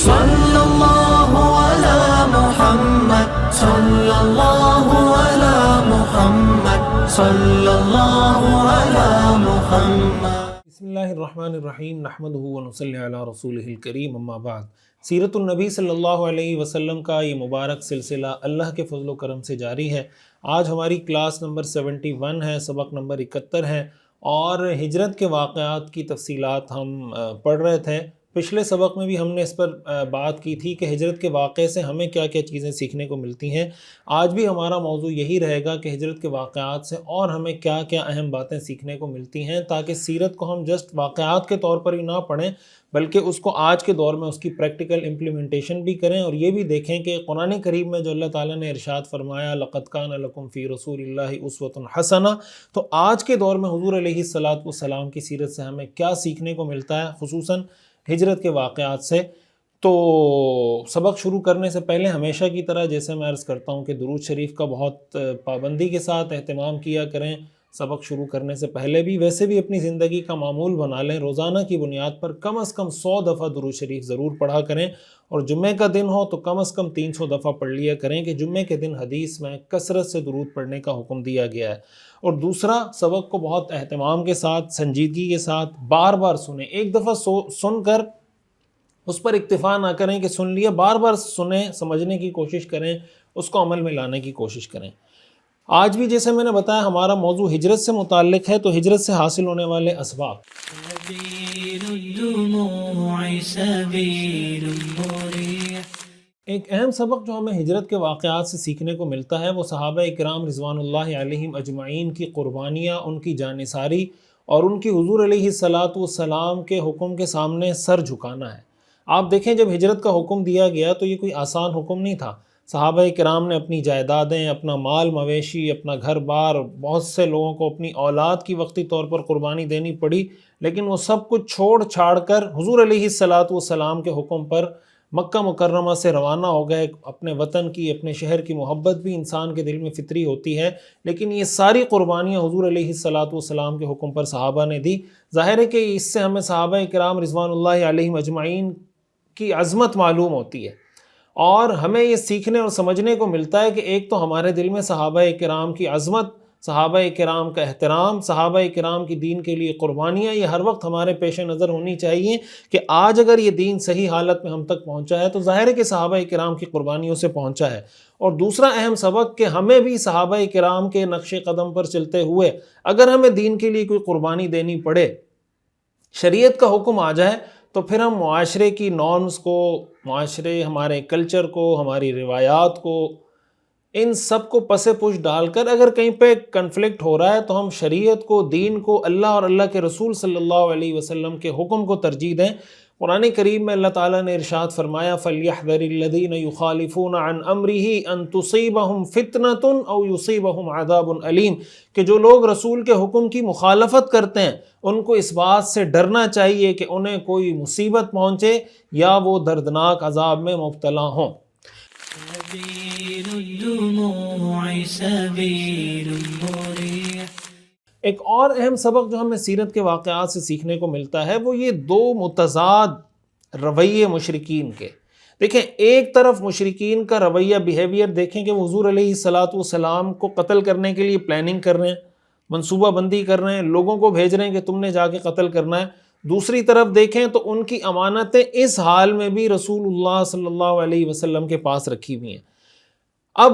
صلی اللہ علی محمد صلی اللہ علی محمد صلی اللہ علی محمد۔ بسم اللہ الرحمن الرحیم، نحمدہ ونصلی علی رسولہ الکریم، اما بعد۔ سیرت النبی صلی اللہ علیہ وسلم کا یہ مبارک سلسلہ اللہ کے فضل و کرم سے جاری ہے۔ آج ہماری کلاس نمبر 71 ہے، سبق نمبر 71 ہے، اور ہجرت کے واقعات کی تفصیلات ہم پڑھ رہے تھے۔ پچھلے سبق میں بھی ہم نے اس پر بات کی تھی کہ ہجرت کے واقعے سے ہمیں کیا کیا چیزیں سیکھنے کو ملتی ہیں۔ آج بھی ہمارا موضوع یہی رہے گا کہ ہجرت کے واقعات سے اور ہمیں کیا کیا اہم باتیں سیکھنے کو ملتی ہیں، تاکہ سیرت کو ہم جسٹ واقعات کے طور پر ہی نہ پڑھیں، بلکہ اس کو آج کے دور میں اس کی پریکٹیکل امپلیمنٹیشن بھی کریں، اور یہ بھی دیکھیں کہ قرآن کریم میں جو اللہ تعالیٰ نے ارشاد فرمایا لَقَدْ كَانَ لَكُمْ فِي رَسُولِ اللَّهِ أُسْوَةٌ حَسَنَةٌ، تو آج کے دور میں حضور علیہ الصلاۃ کی سیرت سے ہمیں کیا سیکھنے کو ملتا ہے، خصوصاً ہجرت کے واقعات سے۔ تو سبق شروع کرنے سے پہلے ہمیشہ کی طرح جیسے میں عرض کرتا ہوں کہ درود شریف کا بہت پابندی کے ساتھ اہتمام کیا کریں سبق شروع کرنے سے پہلے بھی، ویسے بھی اپنی زندگی کا معمول بنا لیں، روزانہ کی بنیاد پر کم از کم 100 دفعہ درود شریف ضرور پڑھا کریں، اور جمعے کا دن ہو تو کم از کم 300 دفعہ پڑھ لیا کریں، کہ جمعے کے دن حدیث میں کثرت سے درود پڑھنے کا حکم دیا گیا ہے۔ اور دوسرا، سبق کو بہت اہتمام کے ساتھ، سنجیدگی کے ساتھ بار بار سنیں، ایک دفعہ سن کر اس پر اکتفا نہ کریں کہ سن لیا، بار بار سنیں، سمجھنے کی کوشش کریں، اس کو عمل میں لانے کی کوشش کریں۔ آج بھی جیسے میں نے بتایا ہمارا موضوع ہجرت سے متعلق ہے، تو ہجرت سے حاصل ہونے والے اسباب۔ ایک اہم سبق جو ہمیں ہجرت کے واقعات سے سیکھنے کو ملتا ہے، وہ صحابہ اکرام رضوان اللہ علیہم اجمعین کی قربانیاں، ان کی جانثاری، اور ان کی حضور علیہ السلام کے حکم کے سامنے سر جھکانا ہے۔ آپ دیکھیں، جب ہجرت کا حکم دیا گیا تو یہ کوئی آسان حکم نہیں تھا۔ صحابہ کرام نے اپنی جائیدادیں، اپنا مال مویشی، اپنا گھر بار، بہت سے لوگوں کو اپنی اولاد کی وقتی طور پر قربانی دینی پڑی، لیکن وہ سب کچھ چھوڑ چھاڑ کر حضور علیہ السلام کے حکم پر مکہ مکرمہ سے روانہ ہو گئے۔ اپنے وطن کی، اپنے شہر کی محبت بھی انسان کے دل میں فطری ہوتی ہے، لیکن یہ ساری قربانیاں حضور علیہ السلام کے حکم پر صحابہ نے دی۔ ظاہر ہے کہ اس سے ہمیں صحابہ کرام رضوان اللہ علیہم اجمعین کی عظمت معلوم ہوتی ہے، اور ہمیں یہ سیکھنے اور سمجھنے کو ملتا ہے کہ ایک تو ہمارے دل میں صحابہ کرام کی عظمت، صحابہ کرام کا احترام، صحابہ کرام کی دین کے لیے قربانیاں، یہ ہر وقت ہمارے پیش نظر ہونی چاہیے کہ آج اگر یہ دین صحیح حالت میں ہم تک پہنچا ہے تو ظاہر ہے کہ صحابہ کرام کی قربانیوں سے پہنچا ہے۔ اور دوسرا اہم سبق کہ ہمیں بھی صحابہ کرام کے نقش قدم پر چلتے ہوئے اگر ہمیں دین کے لیے کوئی قربانی دینی پڑے، شریعت کا حکم آ جائے، تو پھر ہم معاشرے کی نارمز کو، معاشرے ہمارے کلچر کو، ہماری روایات کو، ان سب کو پس پش ڈال کر اگر کہیں پہ کنفلکٹ ہو رہا ہے تو ہم شریعت کو، دین کو، اللہ اور اللہ کے رسول صلی اللہ علیہ وسلم کے حکم کو ترجیح دیں۔ قرآن کریم میں اللہ تعالیٰ نے ارشاد فرمایا فَلْيَحْذَرِ الَّذِينَ يُخَالِفُونَ عَنْ أَمْرِهِ أَن تُصِيبَهُمْ فِتْنَةٌ أَوْ يُصِيبَهُمْ عَذَابٌ أَلِيمٌ، کہ جو لوگ رسول کے حکم کی مخالفت کرتے ہیں ان کو اس بات سے ڈرنا چاہیے کہ انہیں کوئی مصیبت پہنچے یا وہ دردناک عذاب میں مبتلا ہوں۔ ایک اور اہم سبق جو ہمیں سیرت کے واقعات سے سیکھنے کو ملتا ہے، وہ یہ دو متضاد رویے مشرکین کے۔ دیکھیں، ایک طرف مشرکین کا رویہ، بیہیویئر دیکھیں کہ وہ حضور علیہ السلام کو قتل کرنے کے لیے پلاننگ کر رہے ہیں، منصوبہ بندی کر رہے ہیں، لوگوں کو بھیج رہے ہیں کہ تم نے جا کے قتل کرنا ہے۔ دوسری طرف دیکھیں تو ان کی امانتیں اس حال میں بھی رسول اللہ صلی اللہ علیہ وسلم کے پاس رکھی ہوئی ہیں۔ اب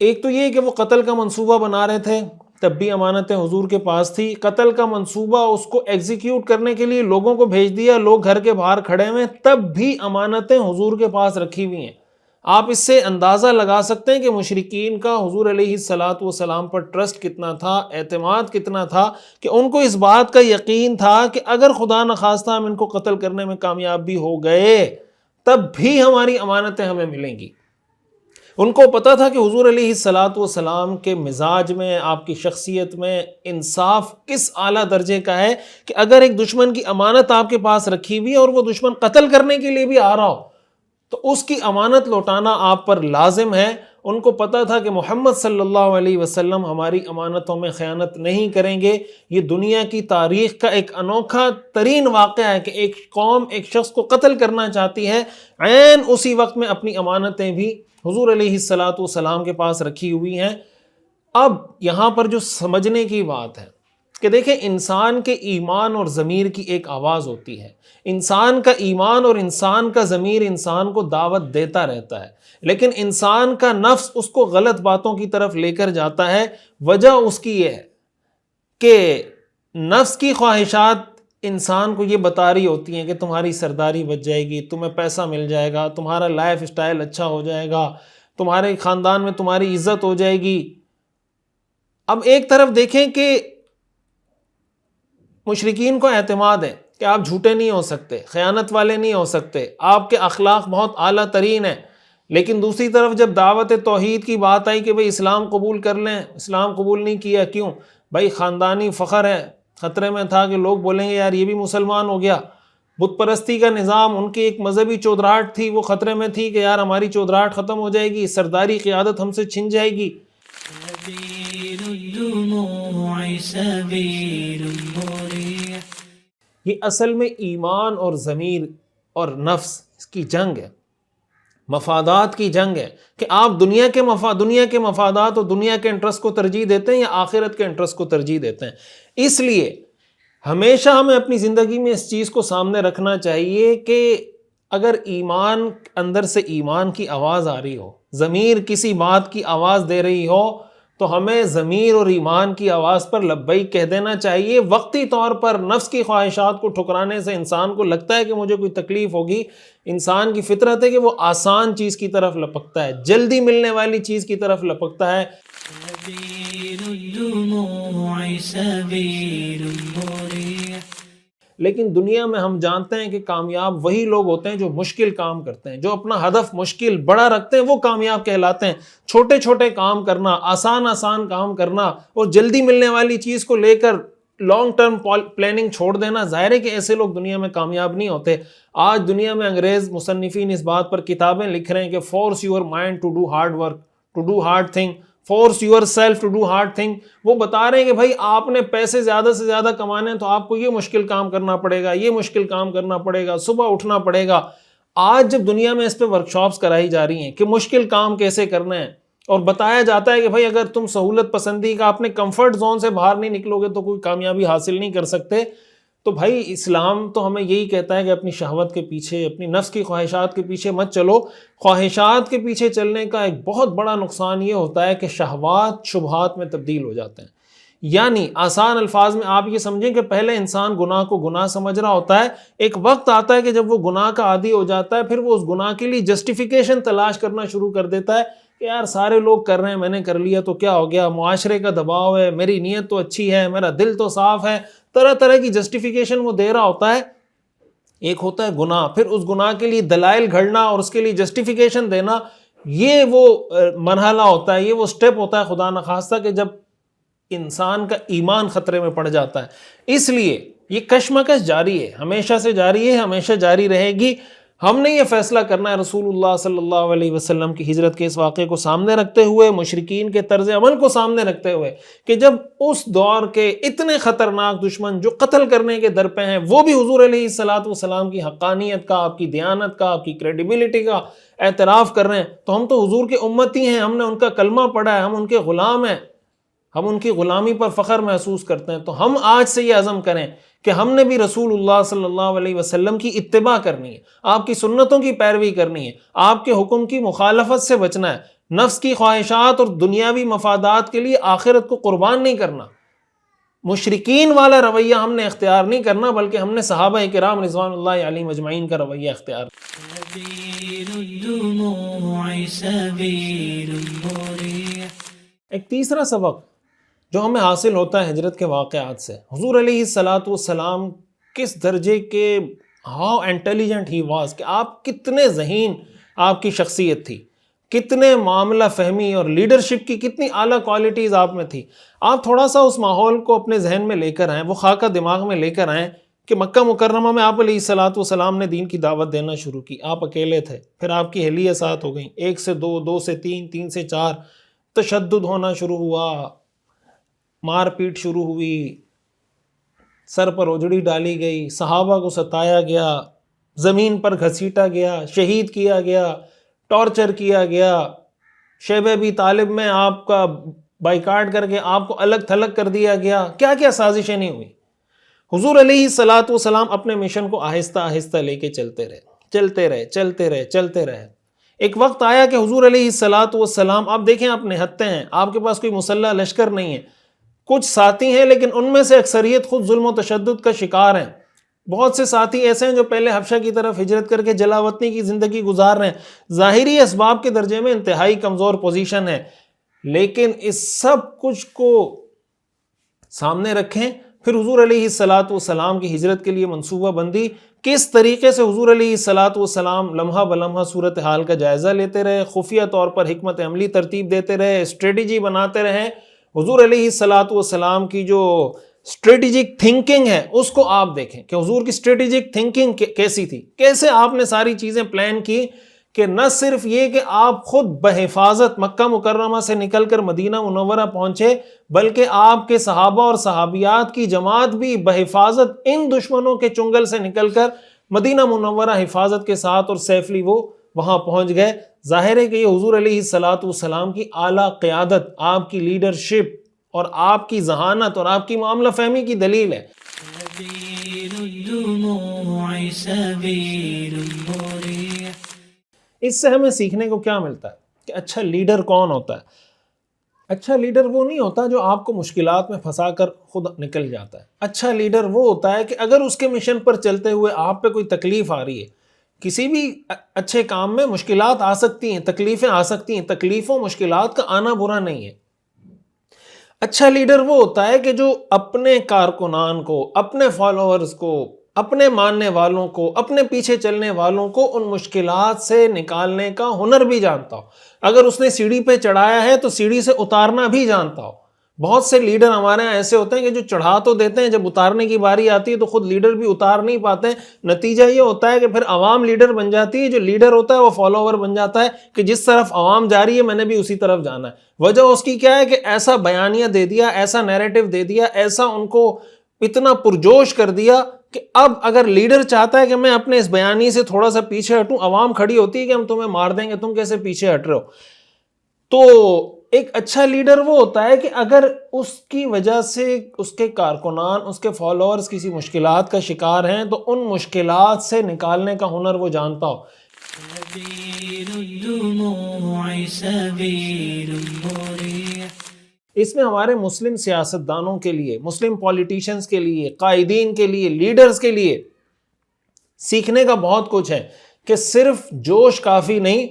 ایک تو یہ کہ وہ قتل کا منصوبہ بنا رہے تھے، تب بھی امانتیں حضور کے پاس تھی، قتل کا منصوبہ اس کو ایگزیکیوٹ کرنے کے لیے لوگوں کو بھیج دیا، لوگ گھر کے باہر کھڑے ہوئے، تب بھی امانتیں حضور کے پاس رکھی ہوئی ہیں۔ آپ اس سے اندازہ لگا سکتے ہیں کہ مشرکین کا حضور علیہ السلام پر ٹرسٹ کتنا تھا، اعتماد کتنا تھا، کہ ان کو اس بات کا یقین تھا کہ اگر خدا نخواستہ ہم ان کو قتل کرنے میں کامیاب بھی ہو گئے تب بھی ہماری امانتیں ہمیں ملیں گی۔ ان کو پتا تھا کہ حضور علیہ السلام کے مزاج میں، آپ کی شخصیت میں انصاف کس اعلیٰ درجے کا ہے، کہ اگر ایک دشمن کی امانت آپ کے پاس رکھی ہوئی اور وہ دشمن قتل کرنے کے لیے بھی آ رہا ہو تو اس کی امانت لوٹانا آپ پر لازم ہے، ان کو پتہ تھا کہ محمد صلی اللہ علیہ وسلم ہماری امانتوں میں خیانت نہیں کریں گے۔ یہ دنیا کی تاریخ کا ایک انوکھا ترین واقعہ ہے کہ ایک قوم ایک شخص کو قتل کرنا چاہتی ہے، عین اسی وقت میں اپنی امانتیں بھی حضور علیہ السلام کے پاس رکھی ہوئی ہیں۔ اب یہاں پر جو سمجھنے کی بات ہے کہ دیکھیں، انسان کے ایمان اور ضمیر کی ایک آواز ہوتی ہے، انسان کا ایمان اور انسان کا ضمیر انسان کو دعوت دیتا رہتا ہے، لیکن انسان کا نفس اس کو غلط باتوں کی طرف لے کر جاتا ہے۔ وجہ اس کی یہ ہے کہ نفس کی خواہشات انسان کو یہ بتا رہی ہوتی ہیں کہ تمہاری سرداری بچ جائے گی، تمہیں پیسہ مل جائے گا، تمہارا لائف سٹائل اچھا ہو جائے گا، تمہارے خاندان میں تمہاری عزت ہو جائے گی۔ اب ایک طرف دیکھیں کہ مشرکین کو اعتماد ہے کہ آپ جھوٹے نہیں ہو سکتے، خیانت والے نہیں ہو سکتے، آپ کے اخلاق بہت اعلیٰ ترین ہیں، لیکن دوسری طرف جب دعوت توحید کی بات آئی کہ بھئی اسلام قبول کر لیں، اسلام قبول نہیں کیا، کیوں؟ بھائی خاندانی فخر ہے، خطرے میں تھا کہ لوگ بولیں گے یار یہ بھی مسلمان ہو گیا۔ بت پرستی کا نظام، ان کی ایک مذہبی چودراہٹ تھی، وہ خطرے میں تھی کہ یار ہماری چودراہٹ ختم ہو جائے گی، سرداری قیادت ہم سے چھن جائے گی۔ یہ اصل میں ایمان اور ضمیر اور نفس اس کی جنگ ہے، مفادات کی جنگ ہے کہ آپ دنیا کے مفادات اور دنیا کے انٹرسٹ کو ترجیح دیتے ہیں یا آخرت کے انٹرسٹ کو ترجیح دیتے ہیں۔ اس لیے ہمیشہ ہمیں اپنی زندگی میں اس چیز کو سامنے رکھنا چاہیے کہ اگر ایمان اندر سے ایمان کی آواز آ رہی ہو، ضمیر کسی بات کی آواز دے رہی ہو، تو ہمیں ضمیر اور ایمان کی آواز پر لبیک کہہ دینا چاہیے۔ وقتی طور پر نفس کی خواہشات کو ٹھکرانے سے انسان کو لگتا ہے کہ مجھے کوئی تکلیف ہوگی، انسان کی فطرت ہے کہ وہ آسان چیز کی طرف لپکتا ہے، جلدی ملنے والی چیز کی طرف لپکتا ہے۔ لیکن دنیا میں ہم جانتے ہیں کہ کامیاب وہی لوگ ہوتے ہیں جو مشکل کام کرتے ہیں، جو اپنا ہدف مشکل بڑا رکھتے ہیں، وہ کامیاب کہلاتے ہیں۔ چھوٹے چھوٹے کام کرنا، آسان کام کرنا اور جلدی ملنے والی چیز کو لے کر لانگ ٹرم پلاننگ چھوڑ دینا، ظاہر ہے کہ ایسے لوگ دنیا میں کامیاب نہیں ہوتے۔ آج دنیا میں انگریز مصنفین اس بات پر کتابیں لکھ رہے ہیں کہ force your mind to do hard work, to do hard thing, force yourself to do hard thing. وہ بتا رہے ہیں کہ بھائی آپ نے پیسے زیادہ سے زیادہ کمانے ہیں تو آپ کو یہ مشکل کام کرنا پڑے گا، یہ مشکل کام کرنا پڑے گا، صبح اٹھنا پڑے گا۔ آج جب دنیا میں اس پہ ورکشاپس کرائی جا رہی ہیں کہ مشکل کام کیسے کرنا ہے، اور بتایا جاتا ہے کہ بھائی اگر تم سہولت پسندی کا اپنے کمفرٹ زون سے باہر نہیں نکلو گے تو کوئی کامیابی حاصل نہیں کر سکتے، تو بھائی اسلام تو ہمیں یہی کہتا ہے کہ اپنی شہوت کے پیچھے، اپنی نفس کی خواہشات کے پیچھے مت چلو۔ خواہشات کے پیچھے چلنے کا ایک بہت بڑا نقصان یہ ہوتا ہے کہ شہوات شبہات میں تبدیل ہو جاتے ہیں۔ یعنی آسان الفاظ میں آپ یہ سمجھیں کہ پہلے انسان گناہ کو گناہ سمجھ رہا ہوتا ہے، ایک وقت آتا ہے کہ جب وہ گناہ کا عادی ہو جاتا ہے، پھر وہ اس گناہ کے لیے جسٹیفیکیشن تلاش کرنا شروع کر دیتا ہے کہ یار سارے لوگ کر رہے ہیں، میں نے کر لیا تو کیا ہو گیا، معاشرے کا دباؤ ہے، میری نیت تو اچھی ہے، میرا دل تو صاف ہے، طرح طرح کی جسٹیفیکیشن وہ دے رہا ہوتا ہے۔ ایک ہوتا ہے گناہ، پھر اس گناہ کے لیے دلائل گھڑنا اور اس کے لیے جسٹیفیکیشن دینا، یہ وہ مرحلہ ہوتا ہے، یہ وہ سٹیپ ہوتا ہے خدا نخواستہ کہ جب انسان کا ایمان خطرے میں پڑ جاتا ہے۔ اس لیے یہ کشمکش جاری ہے، ہمیشہ سے جاری ہے، ہمیشہ جاری رہے گی۔ ہم نے یہ فیصلہ کرنا ہے رسول اللہ صلی اللہ علیہ وسلم کی ہجرت کے اس واقعے کو سامنے رکھتے ہوئے، مشرکین کے طرز عمل کو سامنے رکھتے ہوئے، کہ جب اس دور کے اتنے خطرناک دشمن جو قتل کرنے کے در پہ ہیں وہ بھی حضور علیہ السلام کی حقانیت کا، آپ کی دیانت کا، آپ کی کریڈیبلٹی کا اعتراف کر رہے ہیں، تو ہم تو حضور کے امتی ہیں، ہم نے ان کا کلمہ پڑھا ہے، ہم ان کے غلام ہیں، ہم ان کی غلامی پر فخر محسوس کرتے ہیں۔ تو ہم آج سے یہ عزم کریں کہ ہم نے بھی رسول اللہ صلی اللہ علیہ وسلم کی اتباع کرنی ہے، آپ کی سنتوں کی پیروی کرنی ہے، آپ کے حکم کی مخالفت سے بچنا ہے، نفس کی خواہشات اور دنیاوی مفادات کے لیے آخرت کو قربان نہیں کرنا۔ مشرکین والا رویہ ہم نے اختیار نہیں کرنا، بلکہ ہم نے صحابہ کرام رضوان اللہ علیہم اجمعین کا رویہ اختیار۔ ایک تیسرا سبق جو ہمیں حاصل ہوتا ہے ہجرت کے واقعات سے، حضور علیہ السلام کس درجے کے ہاؤ انٹیلیجنٹ ہی واز، کہ آپ کتنے ذہین آپ کی شخصیت تھی، کتنے معاملہ فہمی اور لیڈرشپ کی کتنی اعلیٰ کوالٹیز آپ میں تھی۔ آپ تھوڑا سا اس ماحول کو اپنے ذہن میں لے کر آئیں، وہ خاکہ دماغ میں لے کر آئیں کہ مکہ مکرمہ میں آپ علیہ الصلوۃ والسلام نے دین کی دعوت دینا شروع کی. آپ اکیلے تھے، پھر آپ کی اہلیہ ساتھ ہو گئیں، 1 سے 2، 2 سے 3، 3 سے 4، تشدد ہونا شروع ہوا، مار پیٹ شروع ہوئی، سر پر اجڑی ڈالی گئی، صحابہ کو ستایا گیا، زمین پر گھسیٹا گیا، شہید کیا گیا، ٹارچر کیا گیا. شیب ابی طالب میں آپ کا بائیکاٹ کر کے آپ کو الگ تھلگ کر دیا گیا. کیا کیا سازشیں نہیں ہوئی. حضور علیہ الصلوۃ والسلام اپنے مشن کو آہستہ آہستہ لے کے چلتے رہے. ایک وقت آیا کہ حضور علیہ الصلوۃ والسلام، آپ دیکھیں آپ نہتے ہیں، آپ کے پاس کوئی مسلح لشکر نہیں ہے، کچھ ساتھی ہیں لیکن ان میں سے اکثریت خود ظلم و تشدد کا شکار ہیں. بہت سے ساتھی ایسے ہیں جو پہلے حبشہ کی طرف ہجرت کر کے جلا وطنی کی زندگی گزار رہے ہیں، ظاہری اسباب کے درجے میں انتہائی کمزور پوزیشن ہے. لیکن اس سب کچھ کو سامنے رکھیں، پھر حضور علیہ الصلوۃ والسلام کی ہجرت کے لیے منصوبہ بندی، کس طریقے سے حضور علیہ الصلوۃ والسلام لمحہ بلمحہ صورتحال کا جائزہ لیتے رہے، خفیہ طور پر حکمت عملی ترتیب دیتے رہے، اسٹریٹجی بناتے رہے. حضور علیہ الصلوۃ والسلام کی جو اسٹریٹجک تھنکنگ ہے اس کو آپ دیکھیں کہ حضور کی اسٹریٹجک تھنکنگ کیسی تھی، کیسے آپ نے ساری چیزیں پلان کی کہ نہ صرف یہ کہ آپ خود بحفاظت مکہ مکرمہ سے نکل کر مدینہ منورہ پہنچے، بلکہ آپ کے صحابہ اور صحابیات کی جماعت بھی بحفاظت ان دشمنوں کے چنگل سے نکل کر مدینہ منورہ حفاظت کے ساتھ اور سیفلی وہ وہاں پہنچ گئے. ظاہر ہے کہ یہ حضور علیہ الصلوۃ والسلام کی اعلیٰ قیادت، آپ کی لیڈرشپ اور آپ کی ذہانت اور آپ کی معاملہ فہمی کی دلیل ہے. اس سے ہمیں سیکھنے کو کیا ملتا ہے کہ اچھا لیڈر کون ہوتا ہے. اچھا لیڈر وہ نہیں ہوتا جو آپ کو مشکلات میں پھنسا کر خود نکل جاتا ہے. اچھا لیڈر وہ ہوتا ہے کہ اگر اس کے مشن پر چلتے ہوئے آپ پہ کوئی تکلیف آ رہی ہے، کسی بھی اچھے کام میں مشکلات آ سکتی ہیں، تکلیفیں آ سکتی ہیں، تکلیفوں مشکلات کا آنا برا نہیں ہے. اچھا لیڈر وہ ہوتا ہے کہ جو اپنے کارکنان کو، اپنے فالوورز کو، اپنے ماننے والوں کو، اپنے پیچھے چلنے والوں کو ان مشکلات سے نکالنے کا ہنر بھی جانتا ہو. اگر اس نے سیڑھی پہ چڑھایا ہے تو سیڑھی سے اتارنا بھی جانتا ہو. بہت سے لیڈر ہمارے یہاں ایسے ہوتے ہیں کہ جو چڑھا تو دیتے ہیں، جب اتارنے کی باری آتی ہے تو خود لیڈر بھی اتار نہیں پاتے. نتیجہ یہ ہوتا ہے کہ پھر عوام لیڈر بن جاتی ہے، جو لیڈر ہوتا ہے وہ فالوور بن جاتا ہے کہ جس طرف عوام جا رہی ہے میں نے بھی اسی طرف جانا ہے. وجہ اس کی کیا ہے کہ ایسا بیانیہ دے دیا، ایسا نیریٹو دے دیا، ایسا ان کو اتنا پرجوش کر دیا کہ اب اگر لیڈر چاہتا ہے کہ میں اپنے اس بیانیے سے تھوڑا سا پیچھے ہٹوں، عوام کھڑی ہوتی ہے کہ ہم تمہیں مار دیں گے، تم کیسے پیچھے ہٹ رہے ہو. تو ایک اچھا لیڈر وہ ہوتا ہے کہ اگر اس کی وجہ سے اس کے کارکنان، اس کے فالوورز کسی مشکلات کا شکار ہیں تو ان مشکلات سے نکالنے کا ہنر وہ جانتا ہو. اس میں ہمارے مسلم سیاستدانوں کے لیے، مسلم پولیٹیشنز کے لیے، قائدین کے لیے، لیڈرز کے لیے سیکھنے کا بہت کچھ ہے کہ صرف جوش کافی نہیں،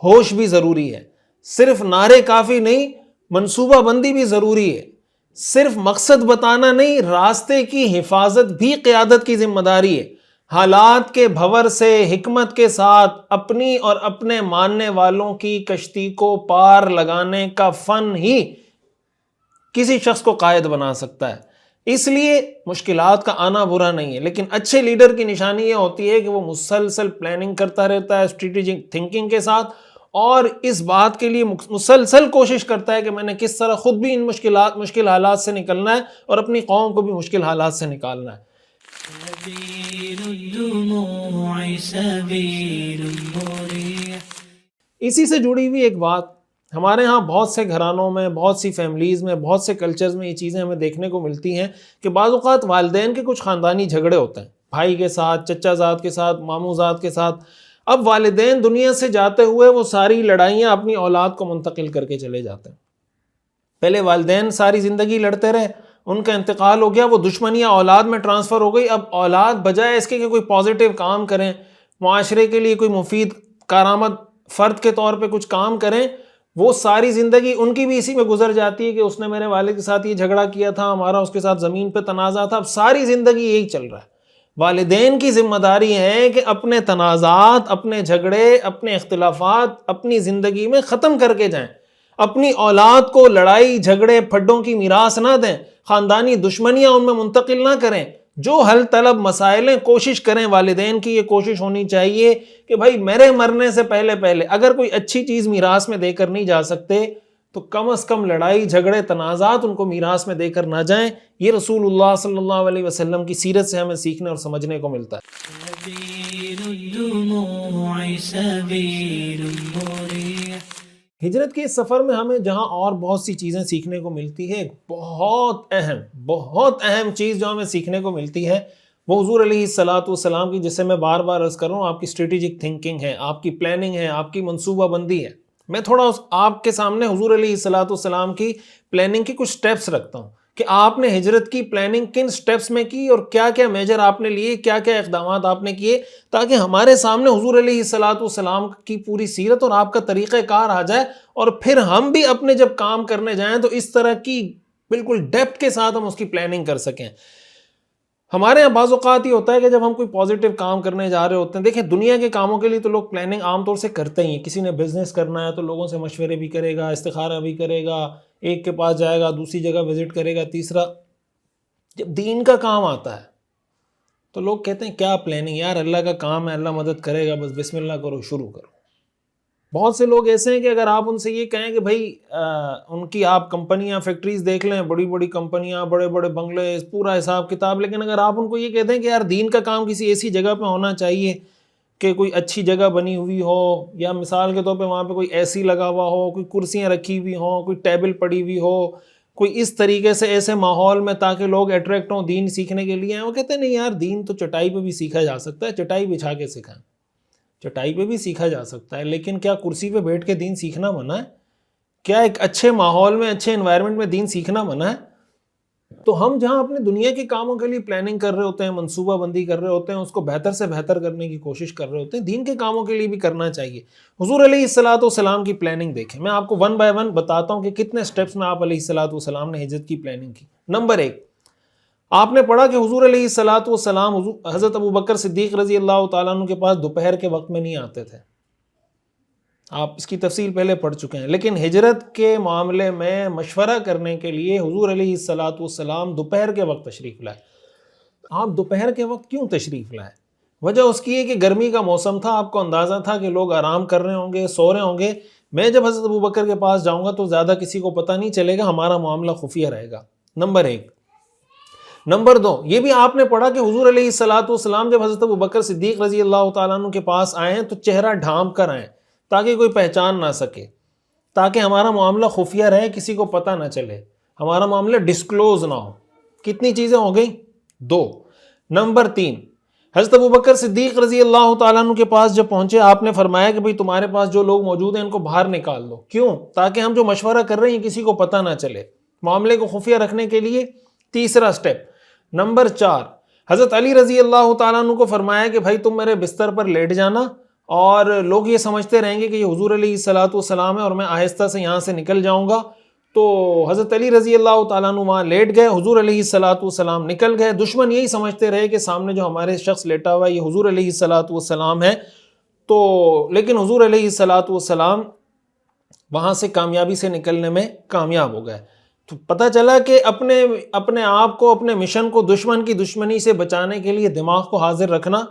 ہوش بھی ضروری ہے. صرف نعرے کافی نہیں، منصوبہ بندی بھی ضروری ہے. صرف مقصد بتانا نہیں، راستے کی حفاظت بھی قیادت کی ذمہ داری ہے. حالات کے بھور سے حکمت کے ساتھ اپنی اور اپنے ماننے والوں کی کشتی کو پار لگانے کا فن ہی کسی شخص کو قائد بنا سکتا ہے. اس لیے مشکلات کا آنا برا نہیں ہے، لیکن اچھے لیڈر کی نشانی یہ ہوتی ہے کہ وہ مسلسل پلاننگ کرتا رہتا ہے اسٹریٹجک تھنکنگ کے ساتھ، اور اس بات کے لیے مسلسل کوشش کرتا ہے کہ میں نے کس طرح خود بھی ان مشکل حالات سے نکلنا ہے اور اپنی قوم کو بھی مشکل حالات سے نکالنا ہے. اسی سے جڑی ہوئی ایک بات، ہمارے ہاں بہت سے گھرانوں میں، بہت سی فیملیز میں، بہت سے کلچرز میں یہ چیزیں ہمیں دیکھنے کو ملتی ہیں کہ بعض اوقات والدین کے کچھ خاندانی جھگڑے ہوتے ہیں، بھائی کے ساتھ، چچا زاد کے ساتھ، ماموں زاد کے ساتھ. اب والدین دنیا سے جاتے ہوئے وہ ساری لڑائیاں اپنی اولاد کو منتقل کر کے چلے جاتے ہیں. پہلے والدین ساری زندگی لڑتے رہے، ان کا انتقال ہو گیا، وہ دشمنیاں اولاد میں ٹرانسفر ہو گئی. اب اولاد بجائے اس کے کہ کوئی پازیٹیو کام کریں، معاشرے کے لیے کوئی مفید کارآمد فرد کے طور پہ کچھ کام کریں، وہ ساری زندگی ان کی بھی اسی میں گزر جاتی ہے کہ اس نے میرے والد کے ساتھ یہ جھگڑا کیا تھا، ہمارا اس کے ساتھ زمین پہ تنازع تھا. اب ساری زندگی یہی چل رہا ہے. والدین کی ذمہ داری ہے کہ اپنے تنازعات، اپنے جھگڑے، اپنے اختلافات اپنی زندگی میں ختم کر کے جائیں. اپنی اولاد کو لڑائی جھگڑے پھڈوں کی میراث نہ دیں، خاندانی دشمنیاں ان میں منتقل نہ کریں. جو حل طلب مسائل ہیں کوشش کریں، والدین کی یہ کوشش ہونی چاہیے کہ بھائی میرے مرنے سے پہلے اگر کوئی اچھی چیز میراث میں دے کر نہیں جا سکتے تو کم از کم لڑائی جھگڑے تنازعات ان کو میراث میں دے کر نہ جائیں. یہ رسول اللہ صلی اللہ علیہ وسلم کی سیرت سے ہمیں سیکھنے اور سمجھنے کو ملتا ہے. ہجرت کے اس سفر میں ہمیں جہاں اور بہت سی چیزیں سیکھنے کو ملتی ہے، ایک بہت اہم چیز جو ہمیں سیکھنے کو ملتی ہے وہ حضور علیہ الصلوۃ والسلام کی، جسے میں بار بار عرض کر رہا ہوں، آپ کی اسٹریٹجک تھنکنگ ہے، آپ کی پلاننگ ہے، آپ کی منصوبہ بندی ہے. میں تھوڑا آپ کے سامنے حضور علیہ الصلوۃ والسلام کی پلاننگ کی کچھ سٹیپس رکھتا ہوں کہ آپ نے ہجرت کی پلاننگ کن سٹیپس میں کی اور کیا کیا میجر آپ نے لیے، کیا کیا اقدامات آپ نے کیے، تاکہ ہمارے سامنے حضور علیہ الصلوۃ والسلام کی پوری سیرت اور آپ کا طریقہ کار آ جائے، اور پھر ہم بھی اپنے جب کام کرنے جائیں تو اس طرح کی بالکل ڈیپتھ کے ساتھ ہم اس کی پلاننگ کر سکیں. ہمارے یہاں بعض اوقات یہ ہوتا ہے کہ جب ہم کوئی پازیٹیو کام کرنے جا رہے ہوتے ہیں، دیکھیں دنیا کے کاموں کے لیے تو لوگ پلاننگ عام طور سے کرتے ہی ہیں. کسی نے بزنس کرنا ہے تو لوگوں سے مشورے بھی کرے گا، استخارہ بھی کرے گا، ایک کے پاس جائے گا، دوسری جگہ وزٹ کرے گا، تیسرا. جب دین کا کام آتا ہے تو لوگ کہتے ہیں کیا پلاننگ یار، اللہ کا کام ہے، اللہ مدد کرے گا، بس بسم اللہ کرو، شروع کرو. بہت سے لوگ ایسے ہیں کہ اگر آپ ان سے یہ کہیں کہ بھائی ان کی آپ کمپنیاں فیکٹریز دیکھ لیں، بڑی بڑی کمپنیاں، بڑے بڑے بنگلے، پورا حساب کتاب، لیکن اگر آپ ان کو یہ کہتے ہیں کہ یار دین کا کام کسی ایسی جگہ پہ ہونا چاہیے کہ کوئی اچھی جگہ بنی ہوئی ہو، یا مثال کے طور پہ وہاں پہ کوئی اے سی لگا ہوا ہو، کوئی کرسیاں رکھی ہوئی ہوں، کوئی ٹیبل پڑی ہوئی ہو، کوئی اس طریقے سے ایسے ماحول میں تاکہ لوگ اٹریکٹ ہوں دین سیکھنے کے لیے، وہ کہتے ہیں نہیں یار دین تو چٹائی پہ بھی سیکھا جا سکتا ہے، چٹائی بچھا کے سکھائیں. چٹائی پہ بھی سیکھا جا سکتا ہے، لیکن کیا کرسی پہ بیٹھ کے دین سیکھنا منع ہے؟ کیا ایک اچھے ماحول میں، اچھے انوائرمنٹ میں دین سیکھنا منع ہے؟ تو ہم جہاں اپنے دنیا کے کاموں کے لیے پلاننگ کر رہے ہوتے ہیں، منصوبہ بندی کر رہے ہوتے ہیں، اس کو بہتر سے بہتر کرنے کی کوشش کر رہے ہوتے ہیں، دین کے کاموں کے لیے بھی کرنا چاہیے. حضور علیہ الصلوۃ والسلام کی پلاننگ دیکھیں، میں آپ کو ون بائی ون بتاتا ہوں کہ کتنے سٹیپس میں آپ علیہ الصلوۃ والسلام نے ہجرت کی پلاننگ کی. نمبر 1، آپ نے پڑھا کہ حضور علیہ الصلوۃ والسلام حضرت ابوبکر صدیق رضی اللہ تعالیٰ عنہ کے پاس دوپہر کے وقت میں نہیں آتے تھے. آپ اس کی تفصیل پہلے پڑھ چکے ہیں، لیکن ہجرت کے معاملے میں مشورہ کرنے کے لیے حضور علیہ الصلوۃ والسلام دوپہر کے وقت تشریف لائے. آپ دوپہر کے وقت کیوں تشریف لائے؟ وجہ اس کی ہے کہ گرمی کا موسم تھا، آپ کو اندازہ تھا کہ لوگ آرام کر رہے ہوں گے، سو رہے ہوں گے. میں جب حضرت ابوبکر کے پاس جاؤں گا تو زیادہ کسی کو پتہ نہیں چلے گا، ہمارا معاملہ خفیہ رہے گا. نمبر 1. نمبر 2، یہ بھی آپ نے پڑھا کہ حضور علیہ الصلوۃ والسلام جب حضرت ابوبکر صدیق رضی اللہ تعالیٰ عنہ کے پاس آئے ہیں تو چہرہ ڈھانپ کر آئیں تاکہ کوئی پہچان نہ سکے، تاکہ ہمارا معاملہ خفیہ رہے، کسی کو پتہ نہ چلے، ہمارا معاملہ ڈسکلوز نہ ہو. کتنی چیزیں ہو گئیں؟ 2. نمبر 3، حضرت ابوبکر صدیق رضی اللہ تعالیٰ عنہ کے پاس جب پہنچے، آپ نے فرمایا کہ بھئی تمہارے پاس جو لوگ موجود ہیں ان کو باہر نکال دو. کیوں؟ تاکہ ہم جو مشورہ کر رہے ہیں کسی کو پتہ نہ چلے، معاملے کو خفیہ رکھنے کے لیے. تیسرا سٹیپ. نمبر 4، حضرت علی رضی اللہ تعالیٰ عنہ کو فرمایا کہ بھائی تم میرے بستر پر لیٹ جانا، اور لوگ یہ سمجھتے رہیں گے کہ یہ حضور علیہ الصلوۃ والسلام ہے اور میں آہستہ سے یہاں سے نکل جاؤں گا. تو حضرت علی رضی اللہ تعالیٰ عنہ وہاں لیٹ گئے، حضور علیہ الصلوۃ والسلام نکل گئے. دشمن یہی سمجھتے رہے کہ سامنے جو ہمارے شخص لیٹا ہوا ہے یہ حضور علیہ الصلوۃ والسلام ہے. تو لیکن حضور علیہ الصلوۃ والسلام وہاں سے کامیابی سے نکلنے میں کامیاب ہو گئے. تو پتہ چلا کہ اپنے آپ کو، اپنے مشن کو دشمن کی دشمنی سے بچانے کے لیے دماغ کو حاضر رکھنا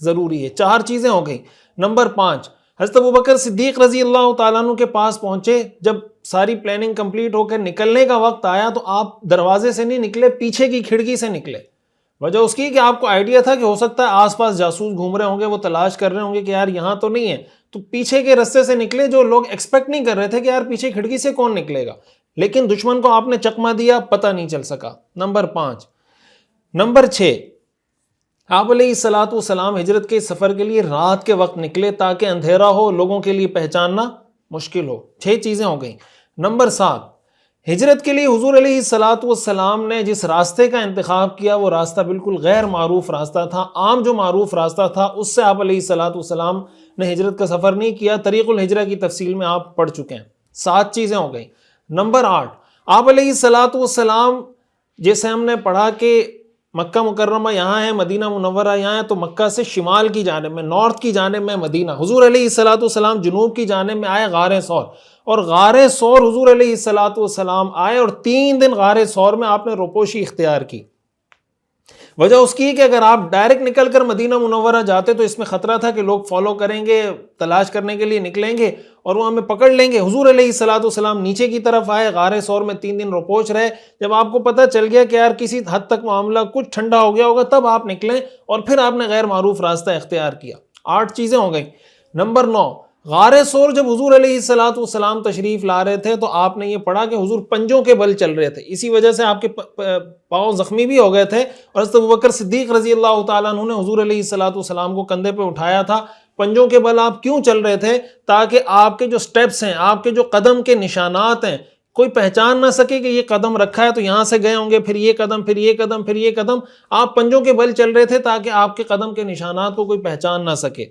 ضروری ہے. 4 چیزیں ہو گئیں. نمبر 5، حضرت ابوبکر صدیق رضی اللہ تعالیٰ عنہ کے پاس پہنچے، جب ساری پلاننگ کمپلیٹ ہو کر نکلنے کا وقت آیا تو آپ دروازے سے نہیں نکلے، پیچھے کی کھڑکی سے نکلے. وجہ اس کی کہ آپ کو آئیڈیا تھا کہ ہو سکتا ہے آس پاس جاسوس گھوم رہے ہوں گے، وہ تلاش کر رہے ہوں گے کہ یار یہاں تو نہیں ہے، تو پیچھے کے رستے سے نکلے، جو لوگ ایکسپیکٹ نہیں کر رہے تھے کہ یار پیچھے کھڑکی سے کون نکلے گا. لیکن دشمن کو آپ نے چکما دیا، پتہ نہیں چل سکا. نمبر 5. نمبر 6، آپ علیہ الصلوۃ والسلام ہجرت کے سفر کے لیے رات کے وقت نکلے تاکہ اندھیرا ہو، لوگوں کے لیے پہچاننا مشکل ہو. 6 چیزیں ہو گئیں. نمبر 7، ہجرت کے لیے حضور علیہ الصلوۃ والسلام نے جس راستے کا انتخاب کیا وہ راستہ بالکل غیر معروف راستہ تھا. عام جو معروف راستہ تھا اس سے آپ علیہ الصلوۃ والسلام نے ہجرت کا سفر نہیں کیا. طریق الہجرہ کی تفصیل میں آپ پڑھ چکے ہیں. 7 چیزیں ہو گئیں. نمبر 8، آپ علیہ الصلوۃ والسلام، جیسے ہم نے پڑھا کہ مکہ مکرمہ یہاں ہے، مدینہ منورہ یہاں ہے، تو مکہ سے شمال کی جانب میں، نارتھ کی جانب میں مدینہ. حضور علیہ الصلوۃ والسلام جنوب کی جانب میں آئے غار ثور، اور غار ثور حضور علیہ الصلوۃ والسلام آئے اور 3 دن غار ثور میں آپ نے روپوشی اختیار کی. وجہ اس کی ہے کہ اگر آپ ڈائریکٹ نکل کر مدینہ منورہ جاتے تو اس میں خطرہ تھا کہ لوگ فالو کریں گے، تلاش کرنے کے لیے نکلیں گے اور وہ ہمیں پکڑ لیں گے۔ حضور علیہ الصلوۃ والسلام نیچے کی طرف آئے، غار ثور میں 3 دن رپوش رہے۔ جب آپ کو پتہ چل گیا کہ یار کسی حد تک معاملہ کچھ ٹھنڈا ہو گیا ہوگا، تب آپ نکلیں اور پھر آپ نے غیر معروف راستہ اختیار کیا۔ 8 چیزیں ہو گئیں۔ نمبر 9، غار ثور جب حضور علیہ الصلوۃ والسلام تشریف لا رہے تھے تو آپ نے یہ پڑھا کہ حضور پنجوں کے بل چل رہے تھے، اسی وجہ سے آپ کے پاؤں زخمی بھی ہو گئے تھے، اور حضرت ابوبکر صدیق رضی اللہ تعالیٰ عنہ نے حضور علیہ الصلوۃ والسلام کو کندھے پہ اٹھایا تھا۔ پنجوں کے بل آپ کیوں چل رہے تھے؟ تاکہ آپ کے جو سٹیپس ہیں، آپ کے جو قدم کے نشانات ہیں، کوئی پہچان نہ سکے کہ یہ قدم رکھا ہے تو یہاں سے گئے ہوں گے، پھر یہ قدم، پھر یہ قدم، پھر یہ قدم۔ آپ پنجوں کے بل چل رہے تھے تاکہ آپ کے قدم کے نشانات کو کوئی پہچان نہ سکے۔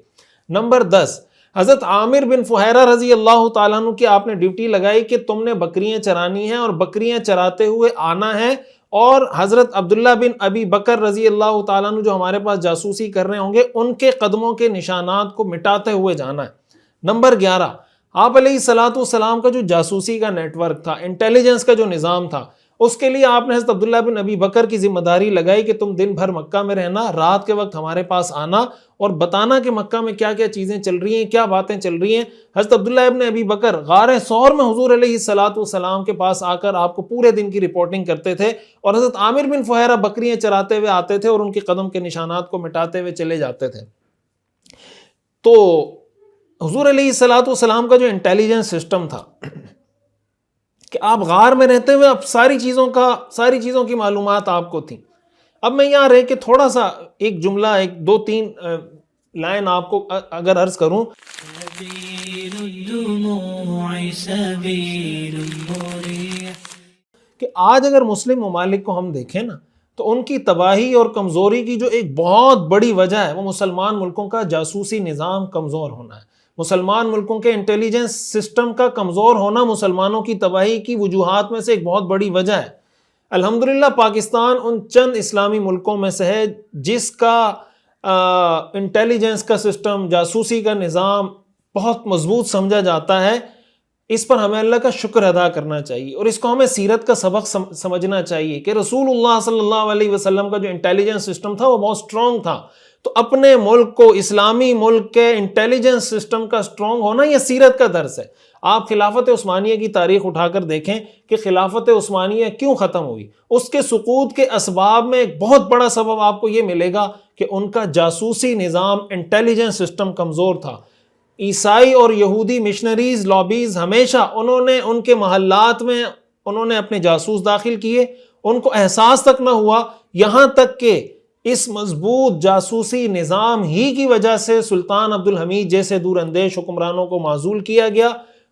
نمبر 10، حضرت عامر بن فہیرہ رضی اللہ تعالیٰ عنہ کی آپ نے ڈیوٹی لگائی کہ تم نے بکریاں چرانی ہیں اور بکریاں چراتے ہوئے آنا ہے، اور حضرت عبداللہ بن ابی بکر رضی اللہ تعالیٰ عنہ جو ہمارے پاس جاسوسی کر رہے ہوں گے، ان کے قدموں کے نشانات کو مٹاتے ہوئے جانا ہے۔ نمبر 11، آپ علیہ الصلوۃ والسلام کا جو جاسوسی کا نیٹ ورک تھا، انٹیلیجنس کا جو نظام تھا، اس کے لیے آپ نے حضرت عبداللہ بن ابی بکر کی ذمہ داری لگائی کہ تم دن بھر مکہ میں رہنا، رات کے وقت ہمارے پاس آنا اور بتانا کہ مکہ میں کیا کیا چیزیں چل رہی ہیں، کیا باتیں چل رہی ہیں۔ حضرت عبداللہ ابن ابی بکر غار ثور میں حضور علیہ الصلوۃ والسلام کے پاس آ کر آپ کو پورے دن کی رپورٹنگ کرتے تھے، اور حضرت عامر بن فہیرہ بکریاں چراتے ہوئے آتے تھے اور ان کے قدم کے نشانات کو مٹاتے ہوئے چلے جاتے تھے۔ تو حضور علیہ الصلوۃ والسلام کا جو انٹیلیجنس سسٹم تھا کہ آپ غار میں رہتے ہوئے اب ساری چیزوں کی معلومات آپ کو تھیں۔ اب میں یہاں رہ کے تھوڑا سا ایک جملہ، 2-3 لائن آپ کو اگر عرض کروں کہ آج اگر مسلم ممالک کو ہم دیکھیں نا تو ان کی تباہی اور کمزوری کی جو ایک بہت بڑی وجہ ہے وہ مسلمان ملکوں کا جاسوسی نظام کمزور ہونا ہے۔ مسلمان ملکوں کے انٹیلیجنس سسٹم کا کمزور ہونا مسلمانوں کی تباہی کی وجوہات میں سے ایک بہت بڑی وجہ ہے۔ الحمدللہ پاکستان ان چند اسلامی ملکوں میں سے ہے جس کا انٹیلیجنس کا سسٹم، جاسوسی کا نظام بہت مضبوط سمجھا جاتا ہے۔ اس پر ہمیں اللہ کا شکر ادا کرنا چاہیے، اور اس کو ہمیں سیرت کا سبق سمجھنا چاہیے کہ رسول اللہ صلی اللہ علیہ وسلم کا جو انٹیلیجنس سسٹم تھا وہ بہت سٹرونگ تھا۔ تو اپنے ملک کو، اسلامی ملک کے انٹیلیجنس سسٹم کا سٹرونگ ہونا یہ سیرت کا درس ہے۔ آپ خلافت عثمانیہ کی تاریخ اٹھا کر دیکھیں کہ خلافت عثمانیہ کیوں ختم ہوئی۔ اس کے سقوط کے اسباب میں ایک بہت بڑا سبب آپ کو یہ ملے گا کہ ان کا جاسوسی نظام، انٹیلیجنس سسٹم کمزور تھا۔ عیسائی اور یہودی مشنریز، لابیز، ہمیشہ انہوں نے ان کے محلات میں انہوں نے اپنے جاسوس داخل کیے، ان کو احساس تک نہ ہوا، یہاں تک کہ اس مضبوط جاسوسی نظام ہی کی وجہ سے سلطان عبدالحمید جیسے دور اندیش حکمرانوں کو معزول کیا گیا،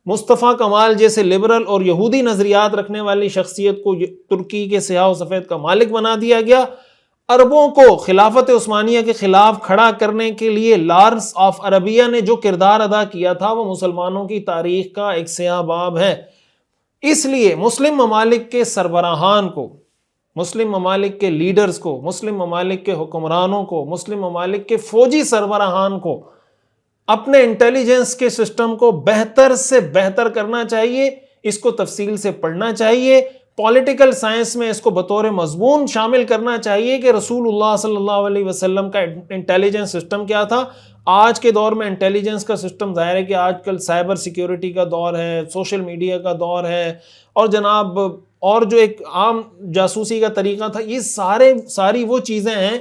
مصطفیٰ کمال جیسے لبرل اور یہودی نظریات رکھنے والی شخصیت کو ترکی کے سیاہ و سفید کا مالک بنا دیا گیا۔ عربوں کو خلافت عثمانیہ کے خلاف کھڑا کرنے کے لیے لارنس آف عربیہ نے جو کردار ادا کیا تھا وہ مسلمانوں کی تاریخ کا ایک سیاہ باب ہے۔ اس لیے مسلم ممالک کے سربراہان کو، مسلم ممالک کے لیڈرز کو، مسلم ممالک کے حکمرانوں کو، مسلم ممالک کے فوجی سربراہان کو اپنے انٹیلیجنس کے سسٹم کو بہتر سے بہتر کرنا چاہیے، اس کو تفصیل سے پڑھنا چاہیے، پولیٹیکل سائنس میں اس کو بطور مضمون شامل کرنا چاہیے کہ رسول اللہ صلی اللہ علیہ وسلم کا انٹیلیجنس سسٹم کیا تھا۔ آج کے دور میں انٹیلیجنس کا سسٹم ظاہر ہے کہ آج کل سائبر سیکیورٹی کا دور ہے، سوشل میڈیا کا دور ہے، اور جناب اور جو ایک عام جاسوسی کا طریقہ تھا، یہ ساری وہ چیزیں ہیں۔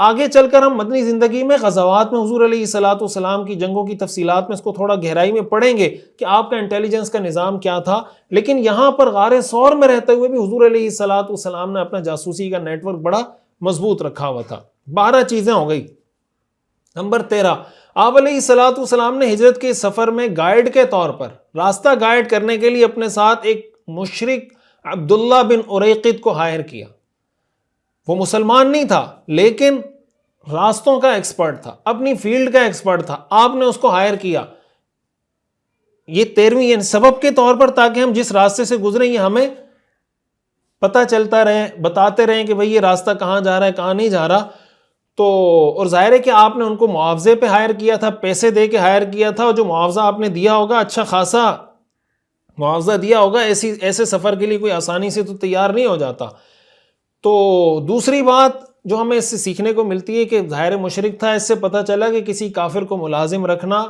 آگے چل کر ہم مدنی زندگی میں غزوات میں حضور علیہ الصلوۃ والسلام کی جنگوں کی تفصیلات میں اس کو تھوڑا گہرائی میں پڑھیں گے کہ آپ کا انٹیلیجنس کا نظام کیا تھا، لیکن یہاں پر غار ثور میں رہتے ہوئے بھی حضور علیہ الصلوۃ والسلام نے اپنا جاسوسی کا نیٹ ورک بڑا مضبوط رکھا ہوا تھا۔ 12 چیزیں ہو گئی۔ نمبر 13، آپ علیہ الصلوۃ والسلام نے ہجرت کے سفر میں گائیڈ کے طور پر، راستہ گائیڈ کرنے کے لیے اپنے ساتھ ایک مشرک عبداللہ بن اریقط کو ہائر کیا۔ وہ مسلمان نہیں تھا لیکن راستوں کا ایکسپرٹ تھا، اپنی فیلڈ کا ایکسپرٹ تھا، آپ نے اس کو ہائر کیا۔ یہ 13ویں یعنی سبب کے طور پر، تاکہ ہم جس راستے سے گزریں یہ ہمیں پتہ چلتا رہے، بتاتے رہیں کہ بھئی یہ راستہ کہاں جا رہا ہے، کہاں نہیں جا رہا۔ تو اور ظاہر ہے کہ آپ نے ان کو معاوضے پہ ہائر کیا تھا، پیسے دے کے ہائر کیا تھا، اور جو معاوضہ آپ نے دیا ہوگا اچھا خاصا معاوضہ دیا ہوگا، ایسے سفر کے لیے کوئی آسانی سے تو تیار نہیں ہو جاتا۔ تو دوسری بات، جو ہمیں اس سے سیکھنے کو ملتی ہے کہ ظاہر مشرک تھا، اس سے پتہ چلا کہ کسی کافر کو ملازم رکھنا،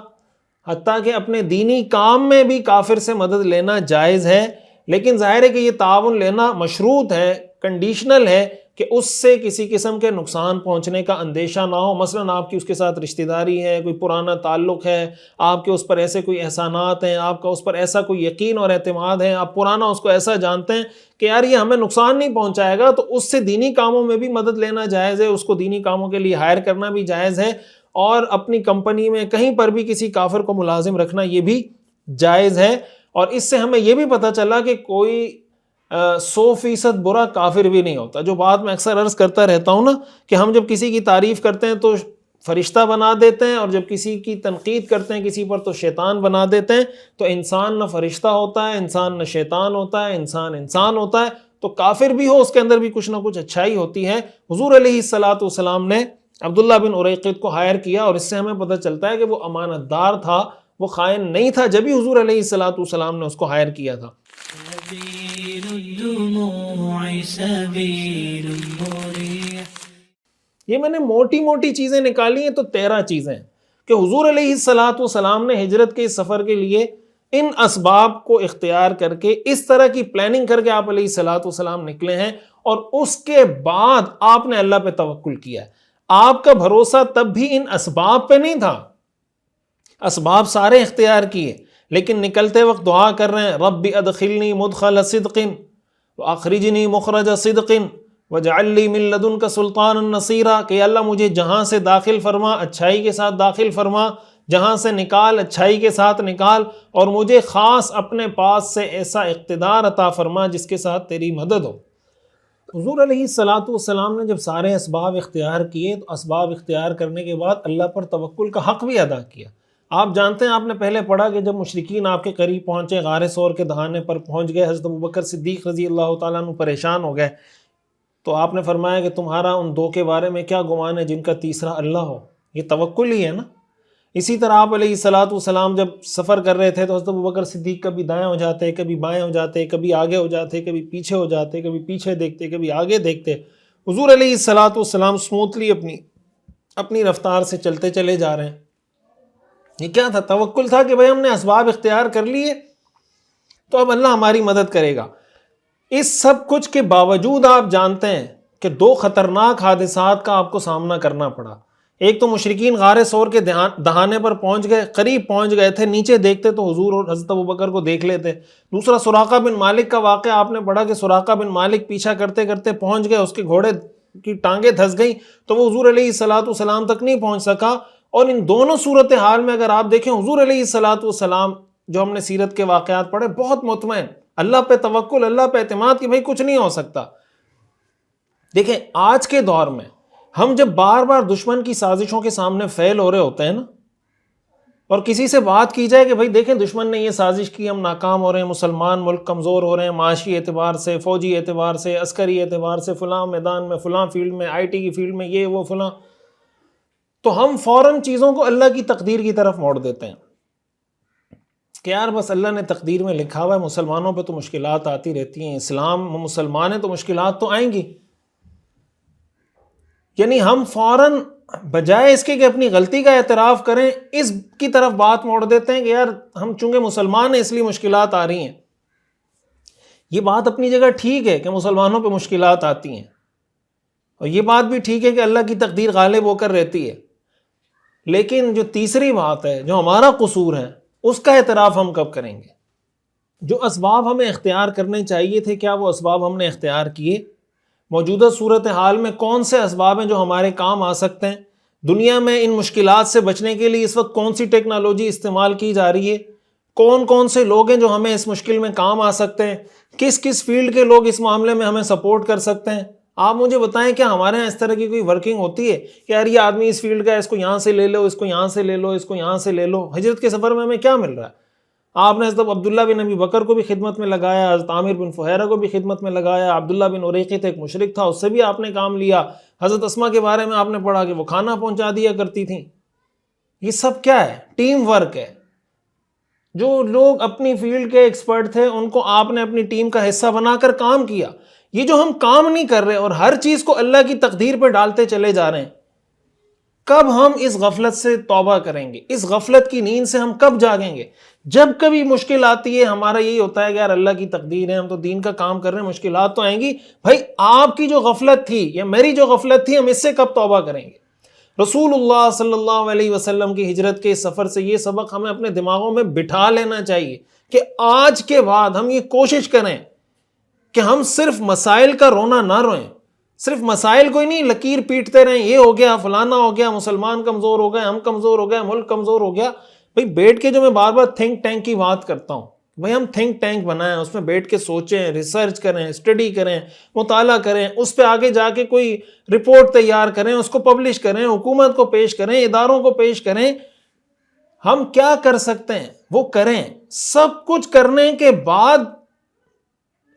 حتیٰ کہ اپنے دینی کام میں بھی کافر سے مدد لینا جائز ہے، لیکن ظاہر ہے کہ یہ تعاون لینا مشروط ہے، کنڈیشنل ہے کہ اس سے کسی قسم کے نقصان پہنچنے کا اندیشہ نہ ہو۔ مثلا آپ کی اس کے ساتھ رشتہ داری ہے، کوئی پرانا تعلق ہے، آپ کے اس پر ایسے کوئی احسانات ہیں، آپ کا اس پر ایسا کوئی یقین اور اعتماد ہے، آپ پرانا اس کو ایسا جانتے ہیں کہ یار یہ ہمیں نقصان نہیں پہنچائے گا، تو اس سے دینی کاموں میں بھی مدد لینا جائز ہے، اس کو دینی کاموں کے لیے ہائر کرنا بھی جائز ہے، اور اپنی کمپنی میں کہیں پر بھی کسی کافر کو ملازم رکھنا یہ بھی جائز ہے۔ اور اس سے ہمیں یہ بھی پتہ چلا کہ کوئی 100% برا کافر بھی نہیں ہوتا۔ جو بات میں اکثر عرض کرتا رہتا ہوں نا کہ ہم جب کسی کی تعریف کرتے ہیں تو فرشتہ بنا دیتے ہیں، اور جب کسی کی تنقید کرتے ہیں کسی پر تو شیطان بنا دیتے ہیں۔ تو انسان نہ فرشتہ ہوتا ہے، انسان نہ شیطان ہوتا ہے، انسان ہوتا ہے۔ تو کافر بھی ہو اس کے اندر بھی کچھ نہ کچھ اچھائی ہوتی ہے۔ حضور علیہ الصلوۃ والسلام نے عبداللہ بن اریقط کو ہائر کیا، اور اس سے ہمیں پتہ چلتا ہے کہ وہ امانت دار تھا، وہ خائن نہیں تھا، جب ہی حضور علیہ الصلوۃ والسلام نے اس کو ہائر کیا تھا۔ سبيل الدموع سبيل مريح۔ یہ میں نے موٹی موٹی چیزیں نکالی ہیں تو 13 چیزیں کہ حضور علیہ الصلوۃ والسلام نے ہجرت کے اس سفر کے لیے ان اسباب کو اختیار کر کے اس طرح کی پلاننگ کر کے آپ علیہ الصلوۃ والسلام نکلے ہیں، اور اس کے بعد آپ نے اللہ پہ توکل کیا ہے۔ آپ کا بھروسہ تب بھی ان اسباب پہ نہیں تھا، اسباب سارے اختیار کیے، لیکن نکلتے وقت دعا کر رہے ہیں رب ادخلنی مدخل صدق واخرجنی مخرج صدق واجعل لی من لدنک سلطانا نصیرا، کہ اللہ مجھے جہاں سے داخل فرما اچھائی کے ساتھ داخل فرما، جہاں سے نکال اچھائی کے ساتھ نکال، اور مجھے خاص اپنے پاس سے ایسا اقتدار عطا فرما جس کے ساتھ تیری مدد ہو۔ حضور علیہ الصلوۃ والسلام نے جب سارے اسباب اختیار کیے تو اسباب اختیار کرنے کے بعد اللہ پر توکل کا حق بھی ادا کیا۔ آپ جانتے ہیں، آپ نے پہلے پڑھا کہ جب مشرکین آپ کے قریب پہنچے، غار ثور کے دہانے پر پہنچ گئے، حضرت ابوبکر صدیق رضی اللہ تعالیٰ عنہ پریشان ہو گئے، تو آپ نے فرمایا کہ تمہارا ان دو کے بارے میں کیا گمان ہے جن کا تیسرا اللہ ہو؟ یہ توکل ہی ہے نا۔ اسی طرح آپ علیہ الصلوۃ والسلام جب سفر کر رہے تھے تو حضرت ابوبکر صدیق کبھی دائیں ہو جاتے، کبھی بائیں ہو جاتے، کبھی آگے ہو جاتے، کبھی پیچھے ہو جاتے، کبھی پیچھے دیکھتے، کبھی آگے دیکھتے۔ حضور علیہ الصلوۃ والسلام اسموتھلی اپنی رفتار سے چلتے چلے جا رہے ہیں۔ یہ کیا تھا؟ توکل تھا کہ بھئی ہم نے اسباب اختیار کر لیے تو اب اللہ ہماری مدد کرے گا۔ اس سب کچھ کے باوجود آپ جانتے ہیں کہ 2 خطرناک حادثات کا آپ کو سامنا کرنا پڑا۔ ایک تو مشرکین غار ثور کے دہانے پر پہنچ گئے، قریب پہنچ گئے تھے، نیچے دیکھتے تو حضور اور حضرت ابوبکر کو دیکھ لیتے۔ دوسرا سراقہ بن مالک کا واقعہ آپ نے پڑھا کہ سراقہ بن مالک پیچھا کرتے کرتے پہنچ گئے، اس کے گھوڑے کی ٹانگیں دھس گئیں تو وہ حضور علیہ الصلوۃ والسلام تک نہیں پہنچ سکا۔ اور ان دونوں صورتحال میں اگر آپ دیکھیں، حضور علیہ الصلوۃ والسلام جو ہم نے سیرت کے واقعات پڑھے، بہت مطمئن، اللہ پہ توکل، اللہ پہ اعتماد کہ بھئی کچھ نہیں ہو سکتا۔ دیکھیں آج کے دور میں ہم جب بار بار دشمن کی سازشوں کے سامنے فیل ہو رہے ہوتے ہیں نا، اور کسی سے بات کی جائے کہ بھئی دیکھیں دشمن نے یہ سازش کی، ہم ناکام ہو رہے ہیں، مسلمان ملک کمزور ہو رہے ہیں، معاشی اعتبار سے، فوجی اعتبار سے، عسکری اعتبار سے، فلاں میدان میں، فلاں فیلڈ میں، آئی ٹی کی فیلڈ میں، یہ وہ فلاں، تو ہم فوراً چیزوں کو اللہ کی تقدیر کی طرف موڑ دیتے ہیں کہ یار بس اللہ نے تقدیر میں لکھا ہوا ہے، مسلمانوں پہ تو مشکلات آتی رہتی ہیں، اسلام مسلمان ہیں تو مشکلات تو آئیں گی۔ یعنی ہم فوراً بجائے اس کے کہ اپنی غلطی کا اعتراف کریں، اس کی طرف بات موڑ دیتے ہیں کہ یار ہم چونکہ مسلمان ہیں اس لیے مشکلات آ رہی ہیں۔ یہ بات اپنی جگہ ٹھیک ہے کہ مسلمانوں پہ مشکلات آتی ہیں، اور یہ بات بھی ٹھیک ہے کہ اللہ کی تقدیر غالب ہو کر رہتی ہے، لیکن جو تیسری بات ہے، جو ہمارا قصور ہے، اس کا اعتراف ہم کب کریں گے؟ جو اسباب ہمیں اختیار کرنے چاہیے تھے، کیا وہ اسباب ہم نے اختیار کیے؟ موجودہ صورتحال میں کون سے اسباب ہیں جو ہمارے کام آ سکتے ہیں؟ دنیا میں ان مشکلات سے بچنے کے لیے اس وقت کون سی ٹیکنالوجی استعمال کی جا رہی ہے؟ کون کون سے لوگ ہیں جو ہمیں اس مشکل میں کام آ سکتے ہیں؟ کس کس فیلڈ کے لوگ اس معاملے میں ہمیں سپورٹ کر سکتے ہیں؟ آپ مجھے بتائیں کیا ہمارے ہاں اس طرح کی کوئی ورکنگ ہوتی ہے کہ یار یہ آدمی اس فیلڈ کا ہے، اس کو یہاں سے لے لو، اس کو یہاں سے لے لو، اس کو یہاں سے لے لو؟ ہجرت کے سفر میں ہمیں کیا مل رہا ہے؟ آپ نے حضرت عبداللہ بن ابی بکر کو بھی خدمت میں لگایا، حضرت عامر بن فہیرہ کو بھی خدمت میں لگایا، عبداللہ بن اریقط ایک مشرک تھا، اس سے بھی آپ نے کام لیا، حضرت اسماء کے بارے میں آپ نے پڑھا کہ وہ کھانا پہنچا دیا کرتی تھیں۔ یہ سب کیا ہے؟ ٹیم ورک ہے۔ جو لوگ اپنی فیلڈ کے ایکسپرٹ تھے ان کو آپ نے اپنی ٹیم کا حصہ بنا کر کام کیا۔ یہ جو ہم کام نہیں کر رہے اور ہر چیز کو اللہ کی تقدیر پہ ڈالتے چلے جا رہے ہیں، کب ہم اس غفلت سے توبہ کریں گے؟ اس غفلت کی نیند سے ہم کب جاگیں گے؟ جب کبھی مشکل آتی ہے ہمارا یہی ہوتا ہے کہ یار اللہ کی تقدیر ہے، ہم تو دین کا کام کر رہے ہیں، مشکلات تو آئیں گی۔ بھائی آپ کی جو غفلت تھی یا میری جو غفلت تھی، ہم اس سے کب توبہ کریں گے؟ رسول اللہ صلی اللہ علیہ وسلم کی ہجرت کے سفر سے یہ سبق ہمیں اپنے دماغوں میں بٹھا لینا چاہیے کہ آج کے بعد ہم یہ کوشش کریں کہ ہم صرف مسائل کا رونا نہ روئیں، صرف مسائل کو ہی نہیں لکیر پیٹتے رہیں، یہ ہو گیا، فلانا ہو گیا، مسلمان کمزور ہو گئے، ہم کمزور ہو گئے، ملک کمزور ہو گیا۔ بھئی بیٹھ کے جو میں بار بار تھنک ٹینک کی بات کرتا ہوں، بھئی ہم تھنک ٹینک بنائیں، اس میں بیٹھ کے سوچیں، ریسرچ کریں، اسٹڈی کریں، مطالعہ کریں، اس پہ آگے جا کے کوئی رپورٹ تیار کریں، اس کو پبلش کریں، حکومت کو پیش کریں، اداروں کو پیش کریں۔ ہم کیا کر سکتے ہیں وہ کریں۔ سب کچھ کرنے کے بعد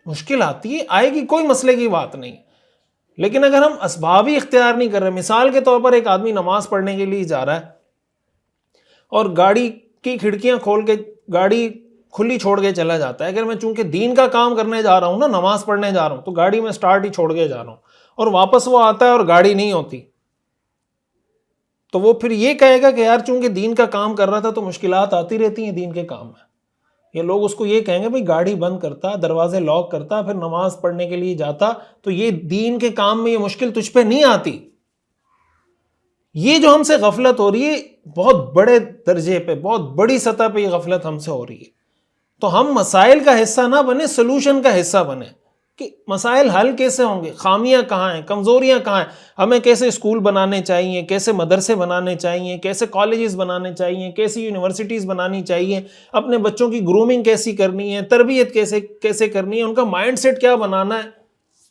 مشکل آتی ہے، آئے گی، کوئی مسئلے کی بات نہیں، لیکن اگر ہم اسباب ہی اختیار نہیں کر رہے، مثال کے طور پر ایک آدمی نماز پڑھنے کے لیے جا رہا ہے اور گاڑی کی کھڑکیاں کھول کے گاڑی کھلی چھوڑ کے چلا جاتا ہے، اگر میں چونکہ دین کا کام کرنے جا رہا ہوں نا، نماز پڑھنے جا رہا ہوں، تو گاڑی میں سٹارٹ ہی چھوڑ کے جا رہا ہوں، اور واپس وہ آتا ہے اور گاڑی نہیں ہوتی، تو وہ پھر یہ کہے گا کہ یار چونکہ دین کا کام کر رہا تھا تو مشکلات آتی رہتی ہیں دین کے کام میں۔ یہ لوگ اس کو یہ کہیں گے بھئی گاڑی بند کرتا، دروازے لاک کرتا، پھر نماز پڑھنے کے لیے جاتا، تو یہ دین کے کام میں یہ مشکل تجھ پہ نہیں آتی۔ یہ جو ہم سے غفلت ہو رہی ہے، بہت بڑے درجے پہ، بہت بڑی سطح پہ یہ غفلت ہم سے ہو رہی ہے۔ تو ہم مسائل کا حصہ نہ بنے، سلوشن کا حصہ بنے کہ مسائل حل کیسے ہوں گے، خامیاں کہاں ہیں، کمزوریاں کہاں ہیں، ہمیں کیسے اسکول بنانے چاہیے، کیسے مدرسے بنانے چاہیے، کیسے کالجز بنانے چاہیے، کیسی یونیورسٹیز بنانی چاہیے، اپنے بچوں کی گرومنگ کیسی کرنی ہے، تربیت کیسے کرنی ہے، ان کا مائنڈ سیٹ کیا بنانا ہے،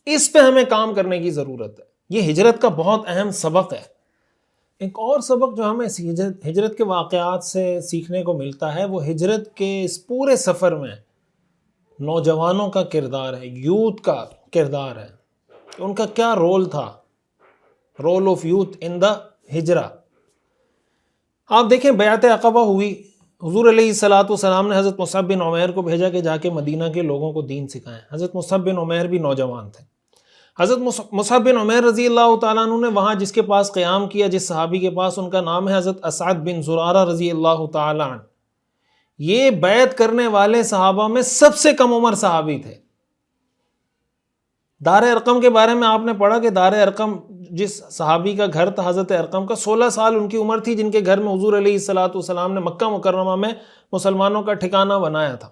اس پہ ہمیں کام کرنے کی ضرورت ہے۔ یہ ہجرت کا بہت اہم سبق ہے۔ ایک اور سبق جو ہمیں ہجرت کے واقعات سے سیکھنے کو ملتا ہے، وہ ہجرت کے اس پورے سفر میں نوجوانوں کا کردار ہے، یوتھ کا کردار ہے، ان کا کیا رول تھا، رول آف یوتھ ان دا ہجرہ۔ آپ دیکھیں بیعت عقبہ ہوئی، حضور علیہ السلام نے حضرت مصعب بن عمیر کو بھیجا کہ جا کے مدینہ کے لوگوں کو دین سکھائیں۔ حضرت مصعب بن عمیر بھی نوجوان تھے۔ حضرت مصعب بن عمیر رضی اللہ تعالیٰ عنہ نے وہاں جس کے پاس قیام کیا، جس صحابی کے پاس، ان کا نام ہے حضرت اسعد بن زرارہ رضی اللہ تعالیٰ عنہ۔ یہ بیعت کرنے والے صحابہ میں سب سے کم عمر صحابی تھے۔ دار ارقم کے بارے میں آپ نے پڑھا کہ دار ارقم جس صحابی کا گھر تھا، حضرت ارقم کا 16 سال ان کی عمر تھی، جن کے گھر میں حضور علیہ السلام نے مکہ مکرمہ میں مسلمانوں کا ٹھکانہ بنایا تھا۔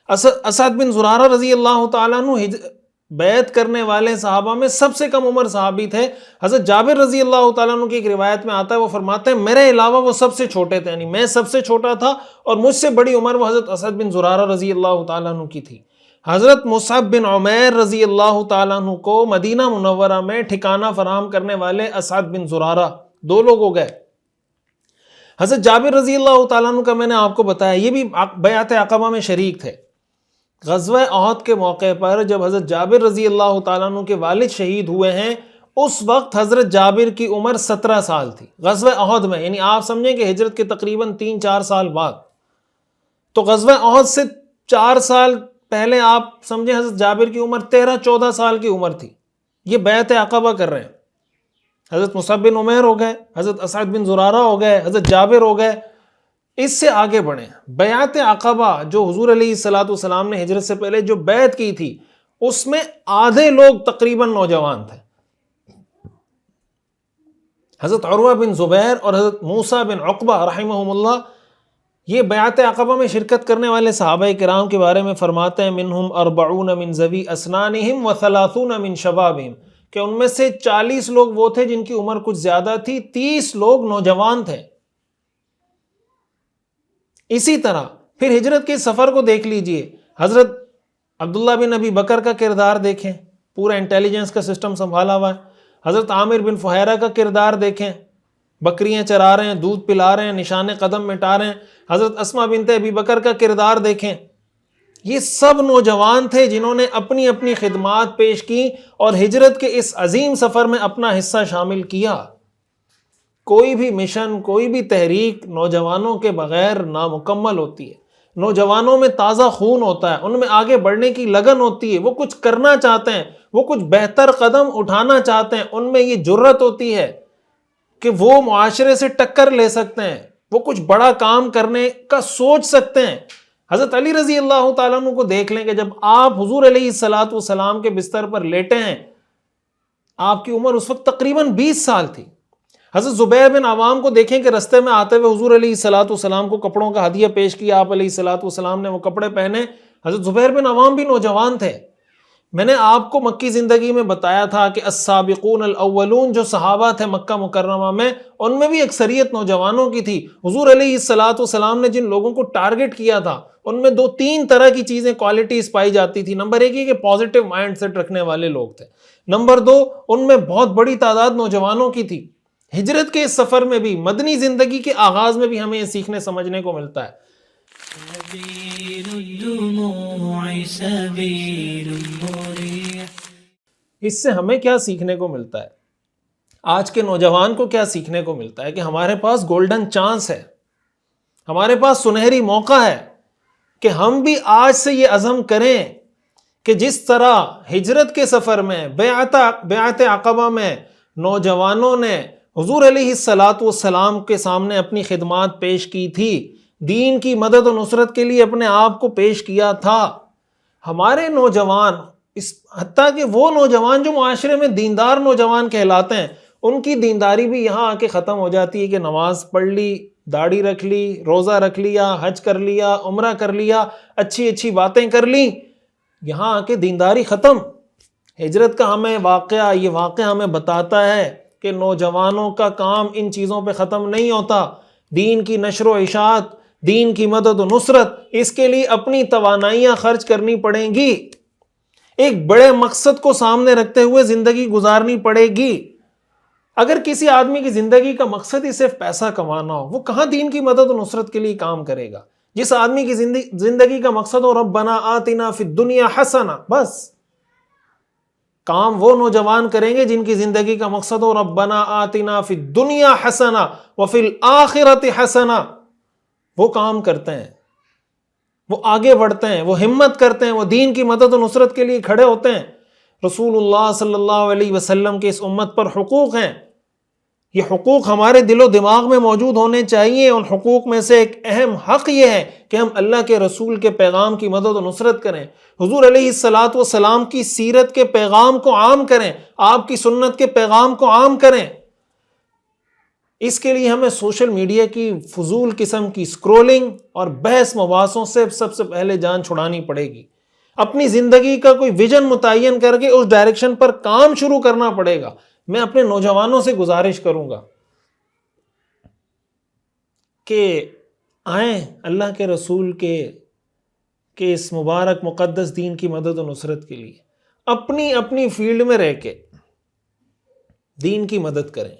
اسعد بن زرارہ رضی اللہ تعالیٰ عنہ بیعت کرنے والے صحابہ میں سب سے کم عمر صحابی تھے۔ حضرت جابر رضی اللہ تعالیٰ عنہ کی ایک روایت میں آتا ہے، وہ فرماتے ہیں میرے علاوہ وہ سب سے چھوٹے تھے، یعنی میں سب سے چھوٹا تھا اور مجھ سے بڑی عمر وہ حضرت اسعد بن زرارہ رضی اللہ تعالیٰ عنہ کی تھی۔ حضرت مصعب بن عمیر رضی اللہ تعالیٰ عنہ کو مدینہ منورہ میں ٹھکانہ فراہم کرنے والے اسعد بن زرارہ دو لوگ ہو گئے۔ حضرت جابر رضی اللہ تعالیٰ عنہ کا میں نے آپ کو بتایا، یہ بھی بیعت عقبہ میں شریک تھے۔ غزوہ احد کے موقع پر جب حضرت جابر رضی اللہ تعالیٰ عنہ کے والد شہید ہوئے ہیں، اس وقت حضرت جابر کی عمر 17 سال تھی غزوہ احد میں، یعنی آپ سمجھیں کہ ہجرت کے تقریباً 3-4 سال بعد۔ تو غزوہ احد سے 4 سال پہلے آپ سمجھیں حضرت جابر کی عمر 13-14 سال کی عمر تھی۔ یہ بیعت عقبہ کر رہے ہیں۔ حضرت مصعب بن عمیر ہو گئے، حضرت اسعد بن زرارہ ہو گئے، حضرت جابر ہو گئے۔ اس سے آگے بڑھیں، بیعت عقبہ جو حضور علیہ السلام نے ہجرت سے پہلے جو بیعت کی تھی، اس میں آدھے لوگ تقریباً نوجوان تھے۔ حضرت عروہ بن زبیر اور حضرت موسیٰ بن عقبہ رحمہم اللہ، یہ بیعت عقبہ میں شرکت کرنے والے صحابہ کرام کے بارے میں فرماتے ہیں منہم 40 من ذوی اسنانہم و30 من شبابہم، کہ ان میں سے 40 لوگ وہ تھے جن کی عمر کچھ زیادہ تھی، 30 لوگ نوجوان تھے۔ اسی طرح پھر ہجرت کے سفر کو دیکھ لیجئے، حضرت عبداللہ بن ابی بکر کا کردار دیکھیں، پورا انٹیلیجنس کا سسٹم سنبھالا ہوا ہے۔ حضرت عامر بن فہیرہ کا کردار دیکھیں، بکریاں چرا رہے ہیں، دودھ پلا رہے ہیں، نشان قدم مٹا رہے ہیں۔ حضرت اسماء بنت ابی بکر کا کردار دیکھیں۔ یہ سب نوجوان تھے جنہوں نے اپنی اپنی خدمات پیش کی اور ہجرت کے اس عظیم سفر میں اپنا حصہ شامل کیا۔ کوئی بھی مشن، کوئی بھی تحریک نوجوانوں کے بغیر نامکمل ہوتی ہے۔ نوجوانوں میں تازہ خون ہوتا ہے، ان میں آگے بڑھنے کی لگن ہوتی ہے، وہ کچھ کرنا چاہتے ہیں، وہ کچھ بہتر قدم اٹھانا چاہتے ہیں، ان میں یہ جرت ہوتی ہے کہ وہ معاشرے سے ٹکر لے سکتے ہیں، وہ کچھ بڑا کام کرنے کا سوچ سکتے ہیں۔ حضرت علی رضی اللہ تعالیٰ عنہ کو دیکھ لیں کہ جب آپ حضور علیہ الصلوۃ والسلام کے بستر پر لیٹے ہیں، آپ کی عمر اس وقت تقریباً 20 سال تھی۔ حضرت زبیر بن عوام کو دیکھیں کہ رستے میں آتے ہوئے حضور علیہ الصلوۃ والسلام کو کپڑوں کا ہدیہ پیش کیا، آپ علیہ الصلوۃ والسلام نے وہ کپڑے پہنے۔ حضرت زبیر بن عوام بھی نوجوان تھے۔ میں نے آپ کو مکی زندگی میں بتایا تھا کہ السابقون الاولون جو صحابہ تھے مکہ مکرمہ میں، ان میں بھی اکثریت نوجوانوں کی تھی۔ حضور علیہ الصلوۃ والسلام نے جن لوگوں کو ٹارگٹ کیا تھا، ان میں 2-3 طرح کی چیزیں، کوالٹیز پائی جاتی تھی۔ نمبر 1 یہ کہ پازیٹیو مائنڈ سیٹ رکھنے والے لوگ تھے۔ نمبر 2 ان میں بہت بڑی تعداد نوجوانوں کی تھی۔ ہجرت کے اس سفر میں بھی، مدنی زندگی کے آغاز میں بھی ہمیں یہ سیکھنے سمجھنے کو ملتا ہے۔ سبيل الدموع سبيل مريح۔ اس سے ہمیں کیا سیکھنے کو ملتا ہے؟ آج کے نوجوان کو کیا سیکھنے کو ملتا ہے کہ ہمارے پاس گولڈن چانس ہے، ہمارے پاس سنہری موقع ہے کہ ہم بھی آج سے یہ عزم کریں کہ جس طرح ہجرت کے سفر میں، بیعت عقبہ میں نوجوانوں نے حضور علیہ الصلوۃ والسلام کے سامنے اپنی خدمات پیش کی تھی، دین کی مدد و نصرت کے لیے اپنے آپ کو پیش کیا تھا، ہمارے نوجوان، حتیٰ کہ وہ نوجوان جو معاشرے میں دیندار نوجوان کہلاتے ہیں، ان کی دینداری بھی یہاں آ کے ختم ہو جاتی ہے کہ نماز پڑھ لی، داڑھی رکھ لی، روزہ رکھ لیا، حج کر لیا، عمرہ کر لیا، اچھی اچھی باتیں کر لی، یہاں آ کے دینداری ختم۔ ہجرت کا یہ واقعہ ہمیں بتاتا ہے کہ نوجوانوں کا کام ان چیزوں پہ ختم نہیں ہوتا۔ دین کی نشر و اشاعت، دین کی مدد و نصرت، اس کے لیے اپنی توانائیاں خرچ کرنی پڑیں گی، ایک بڑے مقصد کو سامنے رکھتے ہوئے زندگی گزارنی پڑے گی۔ اگر کسی آدمی کی زندگی کا مقصد ہی صرف پیسہ کمانا ہو، وہ کہاں دین کی مدد و نصرت کے لیے کام کرے گا؟ جس آدمی کی زندگی کا مقصد ہو ربنا آتنا فی الدنیا حسنہ، بس کام وہ نوجوان کریں گے جن کی زندگی کا مقصد ہو ربنا آتنا فی الدنیا حسنہ وفی الآخرۃ حسنہ، وہ کام کرتے ہیں، وہ آگے بڑھتے ہیں، وہ ہمت کرتے ہیں، وہ دین کی مدد و نصرت کے لیے کھڑے ہوتے ہیں۔ رسول اللہ صلی اللہ علیہ وسلم کے اس امت پر حقوق ہیں، یہ حقوق ہمارے دل و دماغ میں موجود ہونے چاہیے۔ ان حقوق میں سے ایک اہم حق یہ ہے کہ ہم اللہ کے رسول کے پیغام کی مدد و نصرت کریں، حضور علیہ الصلوۃ والسلام کی سیرت کے پیغام کو عام کریں، آپ کی سنت کے پیغام کو عام کریں۔ اس کے لیے ہمیں سوشل میڈیا کی فضول قسم کی اسکرولنگ اور بحث مباحثوں سے سب سے پہلے جان چھڑانی پڑے گی۔ اپنی زندگی کا کوئی ویژن متعین کر کے اس ڈائریکشن پر کام شروع کرنا پڑے گا۔ میں اپنے نوجوانوں سے گزارش کروں گا کہ آئیں اللہ کے رسول کے اس مبارک مقدس دین کی مدد و نصرت کے لیے اپنی اپنی فیلڈ میں رہ کے دین کی مدد کریں۔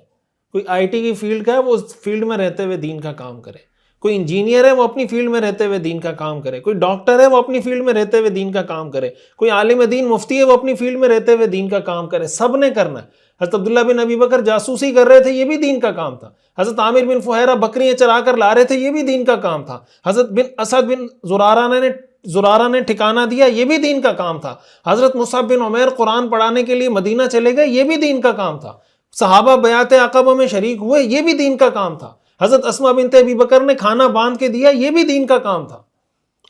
کوئی آئی ٹی کی فیلڈ کا ہے، وہ اس فیلڈ میں رہتے ہوئے دین کا کام کرے۔ کوئی انجینئر ہے، وہ اپنی فیلڈ میں رہتے ہوئے دین کا کام کرے۔ کوئی ڈاکٹر ہے، وہ اپنی فیلڈ میں رہتے ہوئے دین کا کام کرے۔ کوئی عالم دین مفتی ہے، وہ اپنی فیلڈ میں رہتے ہوئے دین کا کام کرے۔ سب نے کرنا ہے۔ حضرت عبداللہ بن ابی بکر جاسوسی کر رہے تھے، یہ بھی دین کا کام تھا۔ حضرت عامر بن فہیرہ بکریاں چرا کر لا رہے تھے، یہ بھی دین کا کام تھا۔ حضرت بن اسد بن زرارہ نے ٹھکانہ دیا، یہ بھی دین کا کام تھا۔ حضرت مصعب بن عمیر قرآن پڑھانے کے لیے مدینہ چلے گئے، یہ بھی دین کا کام تھا۔ صحابہ بیعت عقبہ میں شریک ہوئے، یہ بھی دین کا کام تھا۔ حضرت اسماء بنت ابی بکر نے کھانا باندھ کے دیا، یہ بھی دین کا کام تھا۔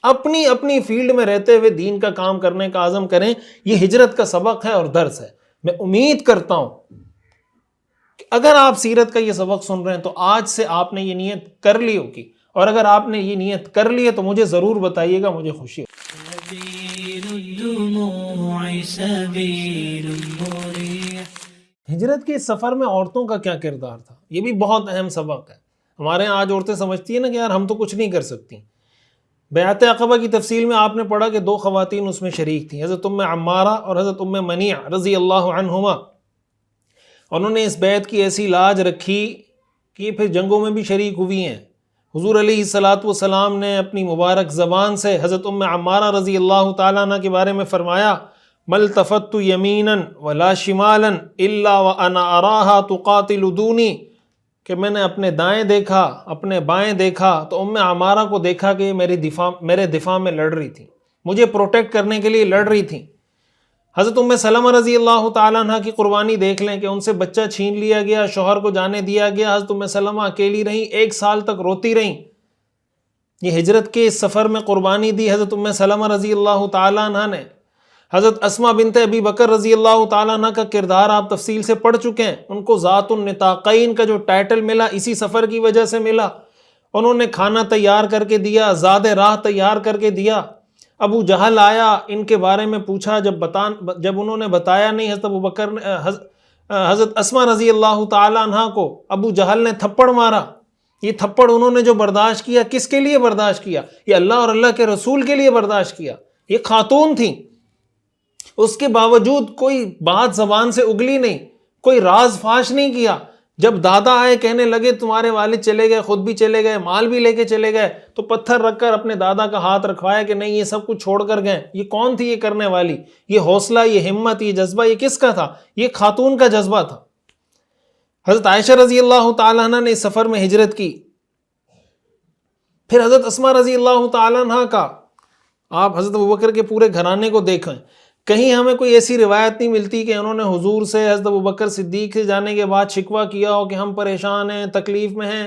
اپنی اپنی فیلڈ میں رہتے ہوئے دین کا کام کرنے کا عزم کریں، یہ ہجرت کا سبق ہے اور درس ہے۔ میں امید کرتا ہوں کہ اگر آپ سیرت کا یہ سبق سن رہے ہیں تو آج سے آپ نے یہ نیت کر لی ہوگی، اور اگر آپ نے یہ نیت کر لی ہے تو مجھے ضرور بتائیے گا، مجھے خوشی ہوگی۔ سبيل الدموع سبيل مريح۔ ہجرت کے اس سفر میں عورتوں کا کیا کردار تھا، یہ بھی بہت اہم سبق ہے۔ ہمارے یہاں آج عورتیں سمجھتی ہیں نا کہ یار ہم تو کچھ نہیں کر سکتی۔ بیعت عقبہ کی تفصیل میں آپ نے پڑھا کہ 2 خواتین اس میں شریک تھیں، حضرت ام عمارہ اور حضرت ام منیع رضی اللہ عنہما۔ انہوں نے اس بیعت کی ایسی لاج رکھی کہ یہ پھر جنگوں میں بھی شریک ہوئی ہیں۔ حضور علیہ الصلوۃ والسلام نے اپنی مبارک زبان سے حضرت ام عمارہ رضی اللہ تعالیٰ عنہ کے بارے میں فرمایا، ملتفت یمینا ولا شمالا الا وانا اراها تقاتل دونی، کہ میں نے اپنے دائیں دیکھا، اپنے بائیں دیکھا تو ام عمارہ کو دیکھا کہ یہ میرے دفاع میں لڑ رہی تھی، مجھے پروٹیکٹ کرنے کے لیے لڑ رہی تھیں۔ حضرت ام سلمہ رضی اللہ تعالیٰ عنہ کی قربانی دیکھ لیں کہ ان سے بچہ چھین لیا گیا، شوہر کو جانے دیا گیا، حضرت ام سلمہ اکیلی رہیں، 1 سال تک روتی رہیں۔ یہ ہجرت کے اس سفر میں قربانی دی حضرت ام سلمہ رضی اللہ تعالیٰ عنہ نے۔ حضرت اسماء بنت ابی بکر رضی اللہ تعالیٰ عنہ کا کردار آپ تفصیل سے پڑھ چکے ہیں، ان کو ذات النطاقین کا جو ٹائٹل ملا اسی سفر کی وجہ سے ملا۔ انہوں نے کھانا تیار کر کے دیا، زاد راہ تیار کر کے دیا۔ ابو جہل آیا، ان کے بارے میں پوچھا، جب انہوں نے بتایا نہیں حضرت ابو بکر نے حضرت اسماء رضی اللہ تعالیٰ عنہ کو ابو جہل نے تھپڑ مارا۔ یہ تھپڑ انہوں نے جو برداشت کیا، کس کے لیے برداشت کیا؟ یہ اللہ اور اللہ کے رسول کے لیے برداشت کیا۔ یہ خاتون تھیں، اس کے باوجود کوئی بات زبان سے اگلی نہیں، کوئی راز فاش نہیں کیا۔ جب دادا آئے کہنے لگے تمہارے والد چلے گئے، خود بھی چلے گئے، مال بھی لے کے چلے گئے، تو پتھر رکھ کر اپنے دادا کا ہاتھ رکھوایا کہ نہیں، یہ سب کچھ چھوڑ کر گئے۔ یہ کون تھی یہ کرنے والی؟ یہ حوصلہ، یہ ہمت، یہ جذبہ، یہ کس کا تھا؟ یہ خاتون کا جذبہ تھا۔ حضرت عائشہ رضی اللہ تعالیٰ عنہ نے اس سفر میں ہجرت کی۔ پھر حضرت اسماء رضی اللہ تعالیٰ عنہ کا، آپ حضرت ابوبکر کے پورے گھرانے کو دیکھیں، کہیں ہمیں کوئی ایسی روایت نہیں ملتی کہ انہوں نے حضور سے، حضرت ابوبکر صدیق سے جانے کے بعد شکوہ کیا ہو کہ ہم پریشان ہیں، تکلیف میں ہیں،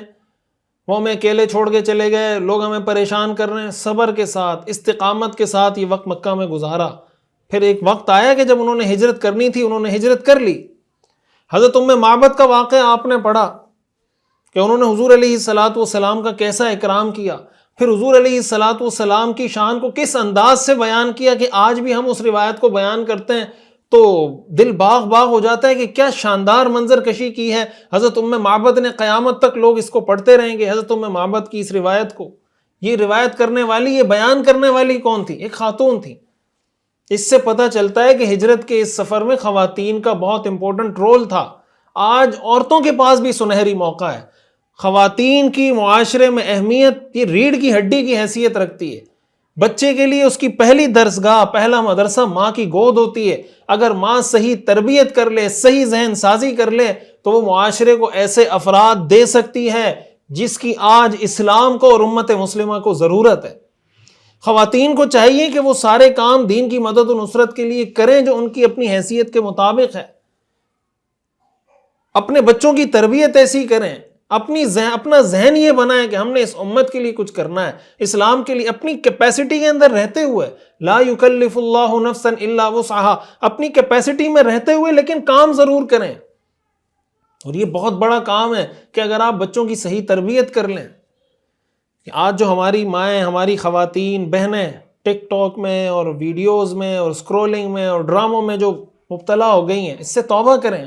وہ ہمیں اکیلے چھوڑ کے چلے گئے، لوگ ہمیں پریشان کر رہے ہیں۔ صبر کے ساتھ، استقامت کے ساتھ یہ وقت مکہ میں گزارا۔ پھر ایک وقت آیا کہ جب انہوں نے ہجرت کرنی تھی، انہوں نے ہجرت کر لی۔ حضرت ام معبد کا واقعہ آپ نے پڑھا کہ انہوں نے حضور علیہ الصلوۃ والسلام کا کیسا اکرام کیا، پھر حضور علیہ الصلوۃ والسلام کی شان کو کس انداز سے بیان کیا کہ آج بھی ہم اس روایت کو بیان کرتے ہیں تو دل باغ باغ ہو جاتا ہے کہ کیا شاندار منظر کشی کی ہے حضرت ام معبد نے۔ قیامت تک لوگ اس کو پڑھتے رہیں گے، حضرت ام معبد کی اس روایت کو۔ یہ روایت کرنے والی، یہ بیان کرنے والی کون تھی؟ ایک خاتون تھی۔ اس سے پتہ چلتا ہے کہ ہجرت کے اس سفر میں خواتین کا بہت امپورٹنٹ رول تھا۔ آج عورتوں کے پاس بھی سنہری موقع ہے۔ خواتین کی معاشرے میں اہمیت یہ ریڑھ کی ہڈی کی حیثیت رکھتی ہے۔ بچے کے لیے اس کی پہلی درسگاہ، پہلا مدرسہ ماں کی گود ہوتی ہے۔ اگر ماں صحیح تربیت کر لے، صحیح ذہن سازی کر لے تو وہ معاشرے کو ایسے افراد دے سکتی ہے جس کی آج اسلام کو اور امت مسلمہ کو ضرورت ہے۔ خواتین کو چاہیے کہ وہ سارے کام دین کی مدد و نصرت کے لیے کریں جو ان کی اپنی حیثیت کے مطابق ہے۔ اپنے بچوں کی تربیت ایسی کریں، اپنا ذہن یہ بنائیں کہ ہم نے اس امت کے لیے کچھ کرنا ہے، اسلام کے لیے، اپنی کیپیسٹی کے اندر رہتے ہوئے۔ لا یکلف اللہ نفسا الا وسعها، اپنی کیپیسٹی میں رہتے ہوئے لیکن کام ضرور کریں۔ اور یہ بہت بڑا کام ہے کہ اگر آپ بچوں کی صحیح تربیت کر لیں۔ آج جو ہماری مائیں، ہماری خواتین بہنیں ٹک ٹاک میں اور ویڈیوز میں اور اسکرولنگ میں اور ڈراموں میں جو مبتلا ہو گئی ہیں، اس سے توبہ کریں۔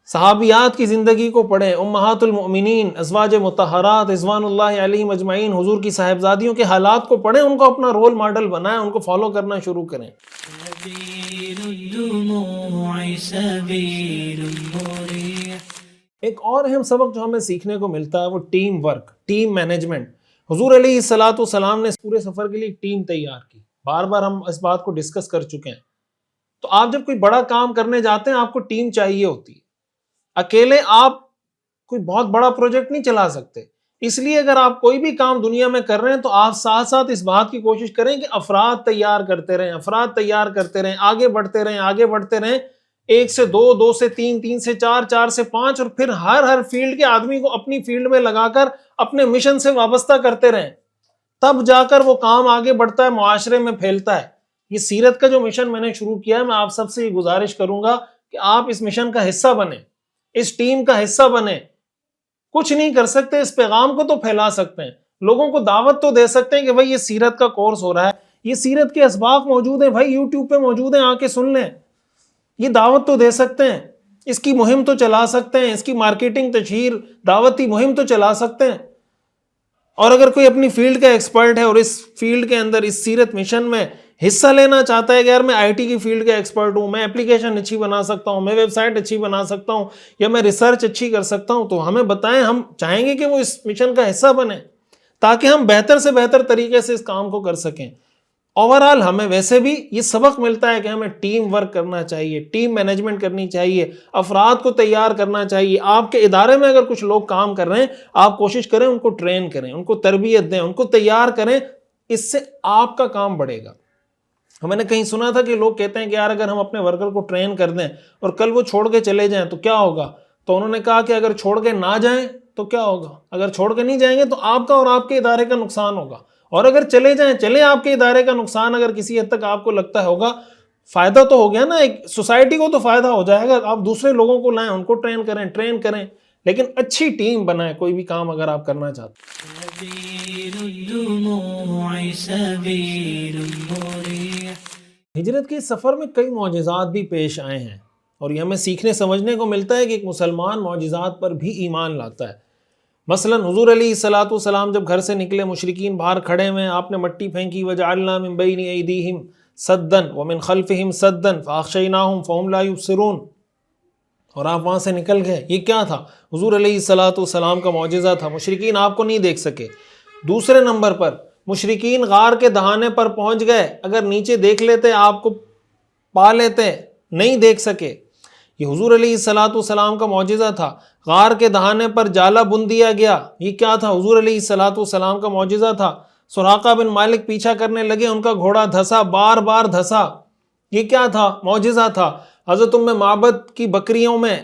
صحابیات کی زندگی کو پڑھیں، امہات المؤمنین، ازواج مطہرات رضوان اللہ علیہم اجمعین، حضور کی صاحبزادیوں کے حالات کو پڑھیں، ان کو اپنا رول ماڈل بنائیں، ان کو فالو کرنا شروع کریں۔ سبيل الدموع سبيل مريح۔ ایک اور اہم سبق جو ہمیں سیکھنے کو ملتا ہے وہ ٹیم ورک، ٹیم مینجمنٹ۔ حضور علیہ الصلوۃ والسلام نے اس پورے سفر کے لیے ایک ٹیم تیار کی۔ بار بار ہم اس بات کو ڈسکس کر چکے ہیں۔ تو آپ جب کوئی بڑا کام کرنے جاتے ہیں آپ کو ٹیم چاہیے ہوتی ہے۔ اکیلے آپ کوئی بہت بڑا پروجیکٹ نہیں چلا سکتے۔ اس لیے اگر آپ کوئی بھی کام دنیا میں کر رہے ہیں تو آپ ساتھ ساتھ اس بات کی کوشش کریں کہ افراد تیار کرتے رہیں، آگے بڑھتے رہیں، 1 سے 2، 2 سے 3، 3 سے 4، 4 سے 5، اور پھر ہر فیلڈ کے آدمی کو اپنی فیلڈ میں لگا کر اپنے مشن سے وابستہ کرتے رہیں۔ تب جا کر وہ کام آگے بڑھتا ہے، معاشرے میں پھیلتا ہے۔ یہ سیرت کا جو مشن میں نے شروع کیا ہے، میں آپ سب سے یہ گزارش کروں گا کہ آپ اس مشن کا حصہ بنیں، اس ٹیم کا حصہ بنیں۔ کچھ نہیں کر سکتے، اس پیغام کو تو پھیلا سکتے ہیں، لوگوں کو دعوت تو دے سکتے ہیں کہ بھائی یہ سیرت کا کورس ہو رہا ہے، یہ سیرت کے اسباق موجود ہیں، بھائی یوٹیوب پہ موجود ہیں، آ کے سن لیں۔ یہ دعوت تو دے سکتے ہیں، اس کی مہم تو چلا سکتے ہیں، اس کی مارکیٹنگ، تشہیر، دعوتی مہم تو چلا سکتے ہیں۔ اور اگر کوئی اپنی فیلڈ کا ایکسپرٹ ہے اور اس فیلڈ کے اندر اس سیرت مشن میں حصہ لینا چاہتا ہے کہ یار میں آئی ٹی کی فیلڈ کا ایکسپرٹ ہوں، میں اپلیکیشن اچھی بنا سکتا ہوں، میں ویب سائٹ اچھی بنا سکتا ہوں، یا میں ریسرچ اچھی کر سکتا ہوں، تو ہمیں بتائیں، ہم چاہیں گے کہ وہ اس مشن کا حصہ بنیں تاکہ ہم بہتر سے بہتر طریقے سے اس کام کو کر سکیں۔ اوورآل ہمیں ویسے بھی یہ سبق ملتا ہے کہ ہمیں ٹیم ورک کرنا چاہیے، ٹیم مینجمنٹ کرنی چاہیے، افراد کو تیار کرنا چاہیے. آپ کے ادارے میں اگر کچھ لوگ کام کر رہے ہیں، آپ کوشش کریں ان کو ٹرین کریں، ان کو تربیت دیں، ان کو تیار کریں. اس سے آپ کا کام بڑھے گا. میں نے کہیں سنا تھا کہ لوگ کہتے ہیں کہ یار اگر ہم اپنے ورکر کو ٹرین کر دیں اور کل وہ چھوڑ کے چلے جائیں تو کیا ہوگا؟ تو انہوں نے کہا کہ اگر چھوڑ کے نہ جائیں تو کیا ہوگا؟ اگر چھوڑ کے نہیں جائیں گے تو آپ کا اور آپ کے ادارے کا نقصان ہوگا، اور اگر چلے جائیں چلیں آپ کے ادارے کا نقصان اگر کسی حد تک آپ کو لگتا ہوگا، فائدہ تو ہو گیا نا، ایک سوسائٹی کو تو فائدہ ہو جائے گا. آپ دوسرے لوگوں کو لائیں، ان کو ٹرین کریں، لیکن اچھی ٹیم بنائیں کوئی بھی کام اگر آپ کرنا چاہتے ہیں. سبيل الدموع سبيل مريح. ہجرت کے سفر میں کئی معجزات بھی پیش آئے ہیں، اور یہ ہمیں سیکھنے سمجھنے کو ملتا ہے کہ ایک مسلمان معجزات پر بھی ایمان لاتا ہے. مثلا حضور علیہ الصلوۃ والسلام جب گھر سے نکلے، مشرکین باہر کھڑے ہوئے، آپ نے مٹی پھینکی، وجعلنا من بین ایدیہم سدا ومن خلفہم سدا فاغشیناہم فہم لا یبصرون، اور آپ وہاں سے نکل گئے. یہ کیا تھا؟ حضور علیہ الصلوۃ والسلام کا معجزہ تھا. مشرکین آپ کو نہیں دیکھ سکے. دوسرے نمبر پر مشرکین غار کے دہانے پر پہنچ گئے، اگر نیچے دیکھ لیتے آپ کو پا لیتے، نہیں دیکھ سکے. یہ حضور علیہ الصلوۃ والسلام کا معجزہ تھا. غار کے دہانے پر جالا بن دیا گیا، یہ کیا تھا؟ حضور علیہ الصلوۃ والسلام کا معجزہ تھا. سراقہ بن مالک پیچھا کرنے لگے، ان کا گھوڑا دھسا، بار بار دھسا، یہ کیا تھا؟ معجزہ تھا. حضرت معبد کی بکریوں میں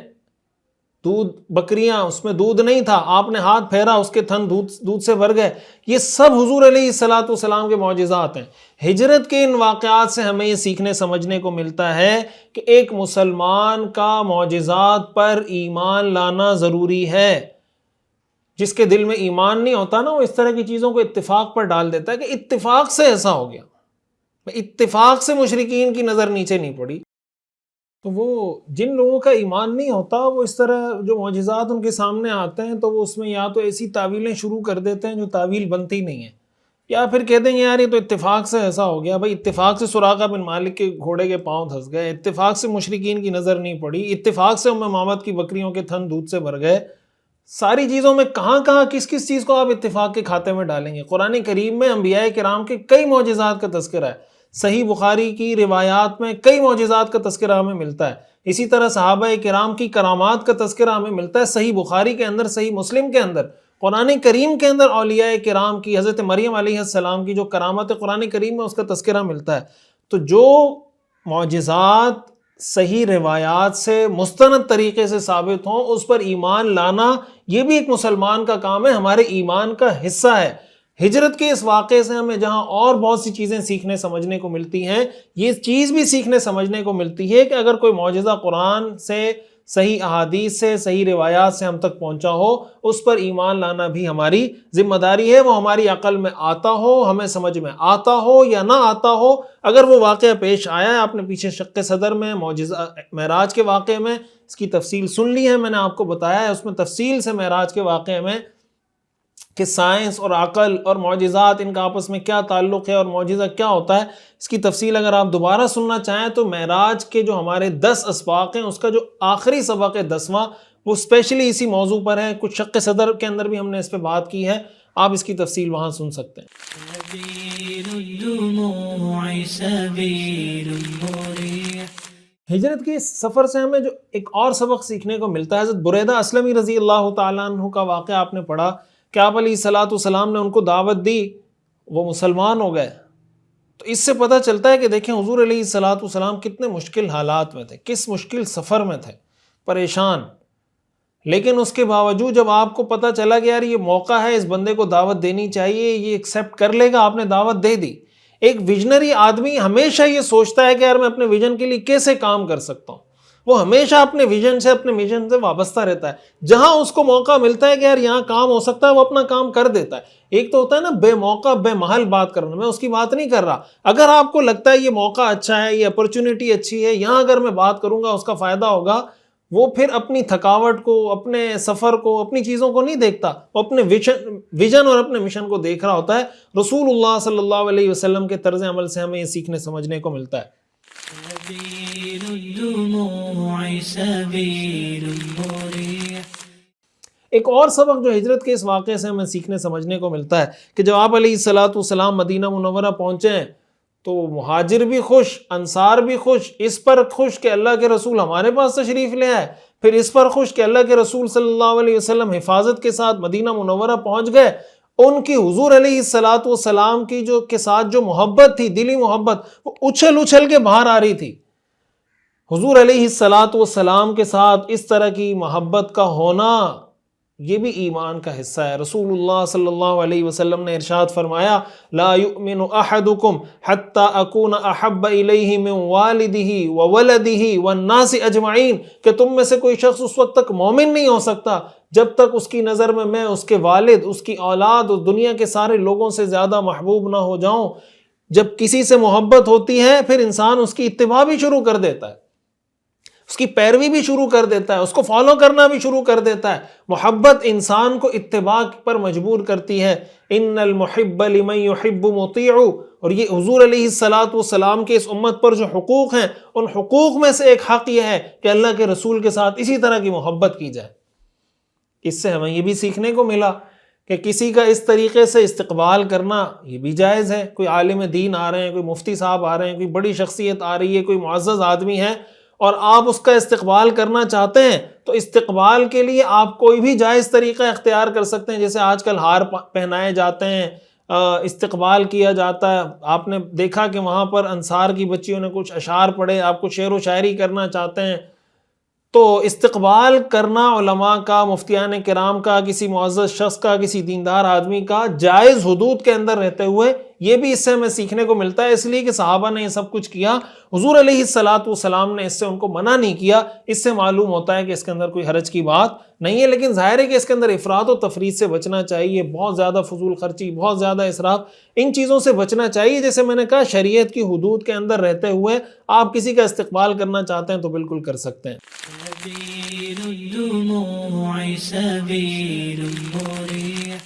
بکریاں اس میں دودھ نہیں تھا، آپ نے ہاتھ پھیرا، اس کے تھن دودھ سے بھر گئے. یہ سب حضور علیہ الصلوۃ والسلام کے معجزات ہیں. ہجرت کے ان واقعات سے ہمیں یہ سیکھنے سمجھنے کو ملتا ہے کہ ایک مسلمان کا معجزات پر ایمان لانا ضروری ہے. جس کے دل میں ایمان نہیں ہوتا نا، وہ اس طرح کی چیزوں کو اتفاق پر ڈال دیتا ہے کہ اتفاق سے ایسا ہو گیا، اتفاق سے مشرکین کی نظر نیچے نہیں پڑی. تو وہ جن لوگوں کا ایمان نہیں ہوتا، وہ اس طرح جو معجزات ان کے سامنے آتے ہیں تو وہ اس میں یا تو ایسی تعویلیں شروع کر دیتے ہیں جو تعویل بنتی نہیں ہے، یا پھر کہہ دیں گے یار یہ تو اتفاق سے ایسا ہو گیا. بھائی اتفاق سے سراقہ بن مالک کے گھوڑے کے پاؤں دھس گئے، اتفاق سے مشرکین کی نظر نہیں پڑی، اتفاق سے معبد کی بکریوں کے تھن دودھ سے بھر گئے. ساری چیزوں میں کہاں کس چیز کو آپ اتفاق کے کھاتے میں ڈالیں گے؟ قرآن کریم میں انبیاء کرام کے کئی معجزات کا تذکرہ ہے. صحیح بخاری کی روایات میں کئی معجزات کا تذکرہ ہمیں ملتا ہے. اسی طرح صحابہ کرام کی کرامات کا تذکرہ ہمیں ملتا ہے صحیح بخاری کے اندر، صحیح مسلم کے اندر. قرآن کریم کے اندر اولیاء کرام کی، حضرت مریم علیہ السلام کی جو کرامت قرآن کریم میں اس کا تذکرہ ملتا ہے. تو جو معجزات صحیح روایات سے مستند طریقے سے ثابت ہوں، اس پر ایمان لانا یہ بھی ایک مسلمان کا کام ہے، ہمارے ایمان کا حصہ ہے. ہجرت کے اس واقعے سے ہمیں جہاں اور بہت سی چیزیں سیکھنے سمجھنے کو ملتی ہیں، یہ چیز بھی سیکھنے سمجھنے کو ملتی ہے کہ اگر کوئی معجزہ قرآن سے، صحیح احادیث سے، صحیح روایات سے ہم تک پہنچا ہو، اس پر ایمان لانا بھی ہماری ذمہ داری ہے. وہ ہماری عقل میں آتا ہو، ہمیں سمجھ میں آتا ہو یا نہ آتا ہو، اگر وہ واقعہ پیش آیا ہے. آپ نے پیچھے شق صدر میں معجزہ معراج کے واقعے میں اس کی تفصیل سن لی ہے، میں نے آپ کو بتایا ہے اس میں تفصیل سے معراج کے واقعے میں کہ سائنس اور عقل اور معجزات ان کا آپس میں کیا تعلق ہے اور معجزہ کیا ہوتا ہے. اس کی تفصیل اگر آپ دوبارہ سننا چاہیں تو معراج کے جو ہمارے 10 اسباق ہیں، اس کا جو آخری سبق ہے 10واں، وہ اسپیشلی اسی موضوع پر ہے. کچھ شق صدر کے اندر بھی ہم نے اس پہ بات کی ہے، آپ اس کی تفصیل وہاں سن سکتے ہیں. سبيل الدموع سبيل مريح. ہجرت کے اس سفر سے ہمیں جو ایک اور سبق سیکھنے کو ملتا ہے، حضرت بریدہ اسلمی رضی اللہ تعالیٰ عنہ کا واقعہ آپ نے پڑھا کہ آپ علیہ الصلوۃ والسلام نے ان کو دعوت دی، وہ مسلمان ہو گئے. تو اس سے پتہ چلتا ہے کہ دیکھیں حضور علیہ الصلوۃ والسلام کتنے مشکل حالات میں تھے، کس مشکل سفر میں تھے، پریشان. لیکن اس کے باوجود جب آپ کو پتہ چلا کہ یار یہ موقع ہے، اس بندے کو دعوت دینی چاہیے، یہ ایکسیپٹ کر لے گا، آپ نے دعوت دے دی. ایک ویژنری آدمی ہمیشہ یہ سوچتا ہے کہ یار میں اپنے ویژن کے لیے کیسے کام کر سکتا ہوں. وہ ہمیشہ اپنے ویژن سے وابستہ رہتا ہے. جہاں اس کو موقع ملتا ہے کہ یار یہاں کام ہو سکتا ہے، وہ اپنا کام کر دیتا ہے. ایک تو ہوتا ہے نا بے موقع بے محل بات کرنا، میں اس کی بات نہیں کر رہا. اگر آپ کو لگتا ہے یہ موقع اچھا ہے، یہ اپرچونٹی اچھی ہے، یہاں اگر میں بات کروں گا اس کا فائدہ ہوگا، وہ پھر اپنی تھکاوٹ کو، اپنے سفر کو، اپنی چیزوں کو نہیں دیکھتا، وہ اپنے ویژن اور اپنے مشن کو دیکھ رہا ہوتا ہے. رسول اللہ صلی اللہ علیہ وسلم کے طرز عمل سے ہمیں یہ سیکھنے سمجھنے کو ملتا ہے. سبيل الدموع سبيل مريح. ایک اور سبق جو ہجرت کے اس واقعے سے ہمیں سیکھنے سمجھنے کو ملتا ہے کہ جب آپ علیہ الصلوۃ والسلام مدینہ منورہ پہنچے ہیں تو مہاجر بھی خوش، انصار بھی خوش، اس پر خوش کہ اللہ کے رسول ہمارے پاس تشریف لے آئے، پھر اس پر خوش کہ اللہ کے رسول صلی اللہ علیہ وسلم حفاظت کے ساتھ مدینہ منورہ پہنچ گئے۔ ان کی حضور علیہ الصلوۃ والسلام کی کے ساتھ جو محبت تھی، دلی محبت، وہ اچھل اچھل کے باہر آ رہی تھی۔ حضور علیہ الصلوۃ والسلام کے ساتھ اس طرح کی محبت کا ہونا یہ بھی ایمان کا حصہ ہے۔ رسول اللہ صلی اللہ علیہ وسلم نے ارشاد فرمایا، لا یؤمن احدکم حتی اکون احب الیہ من والدہ وولدہ والناس اجمعین، کہ تم میں سے کوئی شخص اس وقت تک مومن نہیں ہو سکتا جب تک اس کی نظر میں اس کے والد، اس کی اولاد اور دنیا کے سارے لوگوں سے زیادہ محبوب نہ ہو جاؤں۔ جب کسی سے محبت ہوتی ہے پھر انسان اس کی اتباع بھی شروع کر دیتا ہے، اس کی پیروی بھی شروع کر دیتا ہے، اس کو فالو کرنا بھی شروع کر دیتا ہے۔ محبت انسان کو اتباع پر مجبور کرتی ہے۔ ان المحب لمن یحب مطیع، اور یہ حضور علیہ الصلوۃ والسلام کے اس امت پر جو حقوق ہیں، ان حقوق میں سے ایک حق یہ ہے کہ اللہ کے رسول کے ساتھ اسی طرح کی محبت کی جائے۔ اس سے ہمیں یہ بھی سیکھنے کو ملا کہ کسی کا اس طریقے سے استقبال کرنا یہ بھی جائز ہے۔ کوئی عالم دین آ رہے ہیں، کوئی مفتی صاحب آ رہے ہیں، کوئی بڑی شخصیت آ رہی ہے، کوئی معزز آدمی ہے، اور آپ اس کا استقبال کرنا چاہتے ہیں تو استقبال کے لیے آپ کوئی بھی جائز طریقہ اختیار کر سکتے ہیں۔ جیسے آج کل ہار پہنائے جاتے ہیں، استقبال کیا جاتا ہے۔ آپ نے دیکھا کہ وہاں پر انصار کی بچیوں نے کچھ اشعار پڑھے، آپ کو شعر و شاعری کرنا چاہتے ہیں تو استقبال کرنا علماء کا، مفتیان کرام کا، کسی معزز شخص کا، کسی دیندار آدمی کا جائز حدود کے اندر رہتے ہوئے، یہ بھی اس سے ہمیں سیکھنے کو ملتا ہے۔ اس لیے کہ صحابہ نے یہ سب کچھ کیا، حضور علیہ الصلوۃ والسلام نے اس سے ان کو منع نہیں کیا۔ اس سے معلوم ہوتا ہے کہ اس کے اندر کوئی حرج کی بات نہیں ہے، لیکن ظاہر ہے کہ اس کے اندر افراط و تفریط سے بچنا چاہیے، بہت زیادہ فضول خرچی، بہت زیادہ اسراف، ان چیزوں سے بچنا چاہیے۔ جیسے میں نے کہا، شریعت کی حدود کے اندر رہتے ہوئے آپ کسی کا استقبال کرنا چاہتے ہیں تو بالکل کر سکتے ہیں۔ سبيل الدموع سبيل مريح۔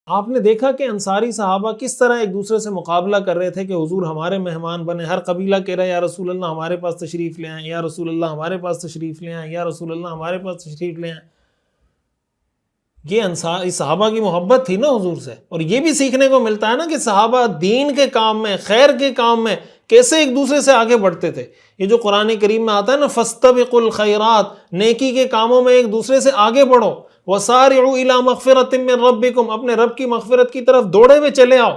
آپ نے دیکھا کہ انصاری صحابہ کس طرح ایک دوسرے سے مقابلہ کر رہے تھے کہ حضور ہمارے مہمان بنے۔ ہر قبیلہ کہہ رہا ہے یا رسول اللہ ہمارے پاس تشریف لے آئیں، یا رسول اللہ ہمارے پاس تشریف لے آئیں، یا رسول اللہ ہمارے پاس تشریف لے آئیں۔ یہ انصاری صحابہ کی محبت تھی نا حضور سے، اور یہ بھی سیکھنے کو ملتا ہے نا کہ صحابہ دین کے کام میں، خیر کے کام میں کیسے ایک دوسرے سے آگے بڑھتے تھے۔ یہ جو قرآن کریم میں آتا ہے نا، فاستبقوا الخیرات، نیکی کے کاموں میں ایک دوسرے سے آگے بڑھو، وسارعوا الی مغفرۃ من ربکم، اپنے رب کی مغفرت کی طرف دوڑے ہوئے چلے آؤ۔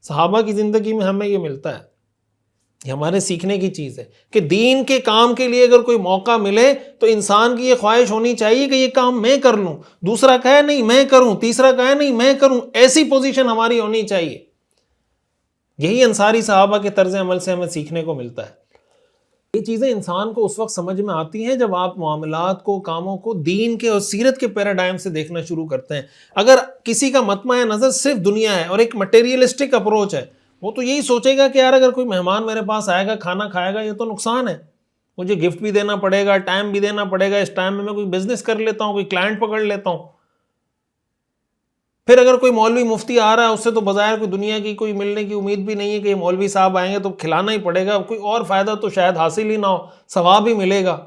صحابہ کی زندگی میں ہمیں یہ ملتا ہے، یہ ہمارے سیکھنے کی چیز ہے کہ دین کے کام کے لیے اگر کوئی موقع ملے تو انسان کی یہ خواہش ہونی چاہیے کہ یہ کام میں کر لوں، دوسرا کہے نہیں میں کروں، تیسرا کہے نہیں میں کروں، ایسی پوزیشن ہماری ہونی چاہیے۔ یہی انصاری صحابہ کے طرز عمل سے ہمیں سیکھنے کو ملتا ہے۔ یہ چیزیں انسان کو اس وقت سمجھ میں آتی ہیں جب آپ معاملات کو، کاموں کو دین کے اور سیرت کے پیراڈائم سے دیکھنا شروع کرتے ہیں۔ اگر کسی کا مطمع نظر صرف دنیا ہے اور ایک مٹیریلسٹک اپروچ ہے، وہ تو یہی سوچے گا کہ یار اگر کوئی مہمان میرے پاس آئے گا، کھانا کھائے گا، یہ تو نقصان ہے، مجھے گفٹ بھی دینا پڑے گا، ٹائم بھی دینا پڑے گا، اس ٹائم میں کوئی بزنس کر لیتا ہوں، کوئی کلائنٹ پکڑ لیتا ہوں۔ پھر اگر کوئی مولوی مفتی آ رہا ہے، اس سے تو بظاہر کوئی دنیا کی کوئی ملنے کی امید بھی نہیں ہے کہ یہ مولوی صاحب آئیں گے تو کھلانا ہی پڑے گا، کوئی اور فائدہ تو شاید حاصل ہی نہ ہو، ثواب ہی ملے گا۔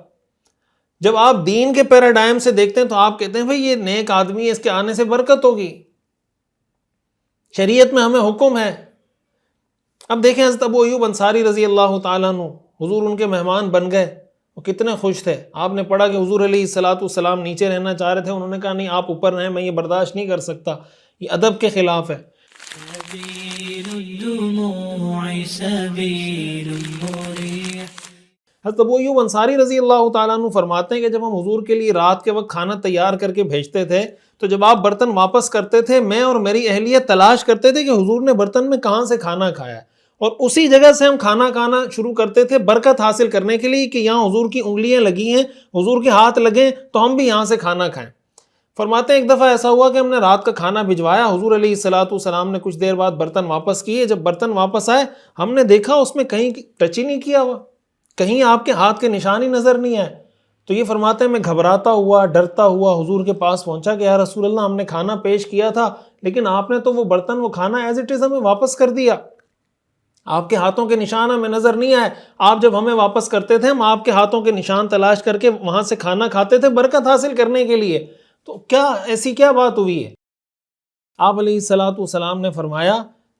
جب آپ دین کے پیراڈائم سے دیکھتے ہیں تو آپ کہتے ہیں بھئی یہ نیک آدمی ہے، اس کے آنے سے برکت ہوگی، شریعت میں ہمیں حکم ہے۔ اب دیکھیں حضرت ابو ایوب انصاری رضی اللہ تعالیٰ عنہ، حضور ان کے مہمان بن گئے، وہ کتنے خوش تھے۔ آپ نے پڑھا کہ حضور علیہ الصلوۃ والسلام نیچے رہنا چاہ رہے تھے، انہوں نے کہا نہیں آپ اوپر رہیں، میں یہ برداشت نہیں کر سکتا، یہ ادب کے خلاف ہے۔ سبيل الدموع سبيل مريح۔ حضرت ابو ایوب انصاری رضی اللہ تعالیٰ عنہ فرماتے ہیں کہ جب ہم حضور کے لیے رات کے وقت کھانا تیار کر کے بھیجتے تھے تو جب آپ برتن واپس کرتے تھے، میں اور میری اہلیہ تلاش کرتے تھے کہ حضور نے برتن میں کہاں سے کھانا کھایا ہے، اور اسی جگہ سے ہم کھانا کھانا شروع کرتے تھے برکت حاصل کرنے کے لیے کہ یہاں حضور کی انگلیاں لگی ہیں، حضور کے ہاتھ لگیں تو ہم بھی یہاں سے کھانا کھائیں۔ فرماتے ہیں ایک دفعہ ایسا ہوا کہ ہم نے رات کا کھانا بھجوایا، حضور علیہ الصلوۃ والسلام نے کچھ دیر بعد برتن واپس کیے۔ جب برتن واپس آئے ہم نے دیکھا اس میں کہیں ٹچ ہی نہیں کیا ہوا، کہیں آپ کے ہاتھ کے نشان ہی نظر نہیں آئے۔ تو یہ فرماتے ہیں میں گھبراتا ہوا، ڈرتا ہوا حضور کے پاس پہنچا کہ یا رسول اللہ ہم نے کھانا پیش کیا تھا لیکن آپ نے تو وہ برتن، وہ کھانا ایز اٹ از ہمیں واپس کر دیا، آپ کے ہاتھوں کے نشان ہمیں نظر نہیں آئے۔ آپ جب ہمیں واپس کرتے تھے ہم آپ کے ہاتھوں کے نشان تلاش کر کے وہاں سے کھانا کھاتے تھے برکت حاصل کرنے کے لیے، تو کیا ایسی کیا بات ہوئی ہے؟ آپ علیہ الصلوۃ والسلام نے فرمایا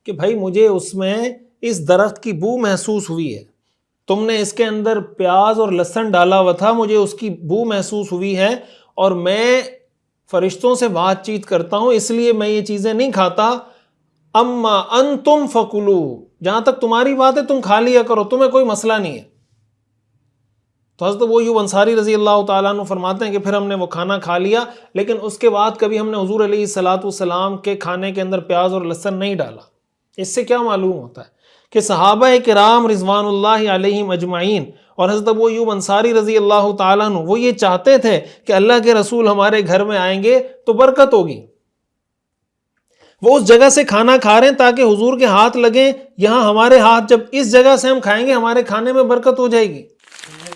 کہ بھائی مجھے اس میں اس درخت کی بو محسوس ہوئی ہے، تم نے اس کے اندر پیاز اور لہسن ڈالا ہوا تھا، مجھے اس کی بو محسوس ہوئی ہے، اور میں فرشتوں سے بات چیت کرتا ہوں، اس لیے میں یہ چیزیں نہیں کھاتا۔ اما انتم فکلو، جہاں تک تمہاری بات ہے تم کھا لیا کرو، تمہیں کوئی مسئلہ نہیں ہے۔ تو حضرت ابو ایوب انصاری رضی اللہ تعالیٰ عنہ فرماتے ہیں کہ پھر ہم نے وہ کھانا کھا لیا، لیکن اس کے بعد کبھی ہم نے حضور علیہ الصلوۃ والسلام کے کھانے کے اندر پیاز اور لہسن نہیں ڈالا۔ اس سے کیا معلوم ہوتا ہے کہ صحابہ کرام رضوان اللہ علیہم اجمعین اور حضرت ابو ایوب انصاری رضی اللہ تعالیٰ عنہ وہ یہ چاہتے تھے کہ اللہ کے رسول ہمارے گھر میں آئیں گے تو برکت ہوگی۔ وہ اس جگہ سے کھانا کھا رہے ہیں تاکہ حضور کے ہاتھ لگیں، یہاں ہمارے ہاتھ جب اس جگہ سے ہم کھائیں گے ہمارے کھانے میں برکت ہو جائے گی۔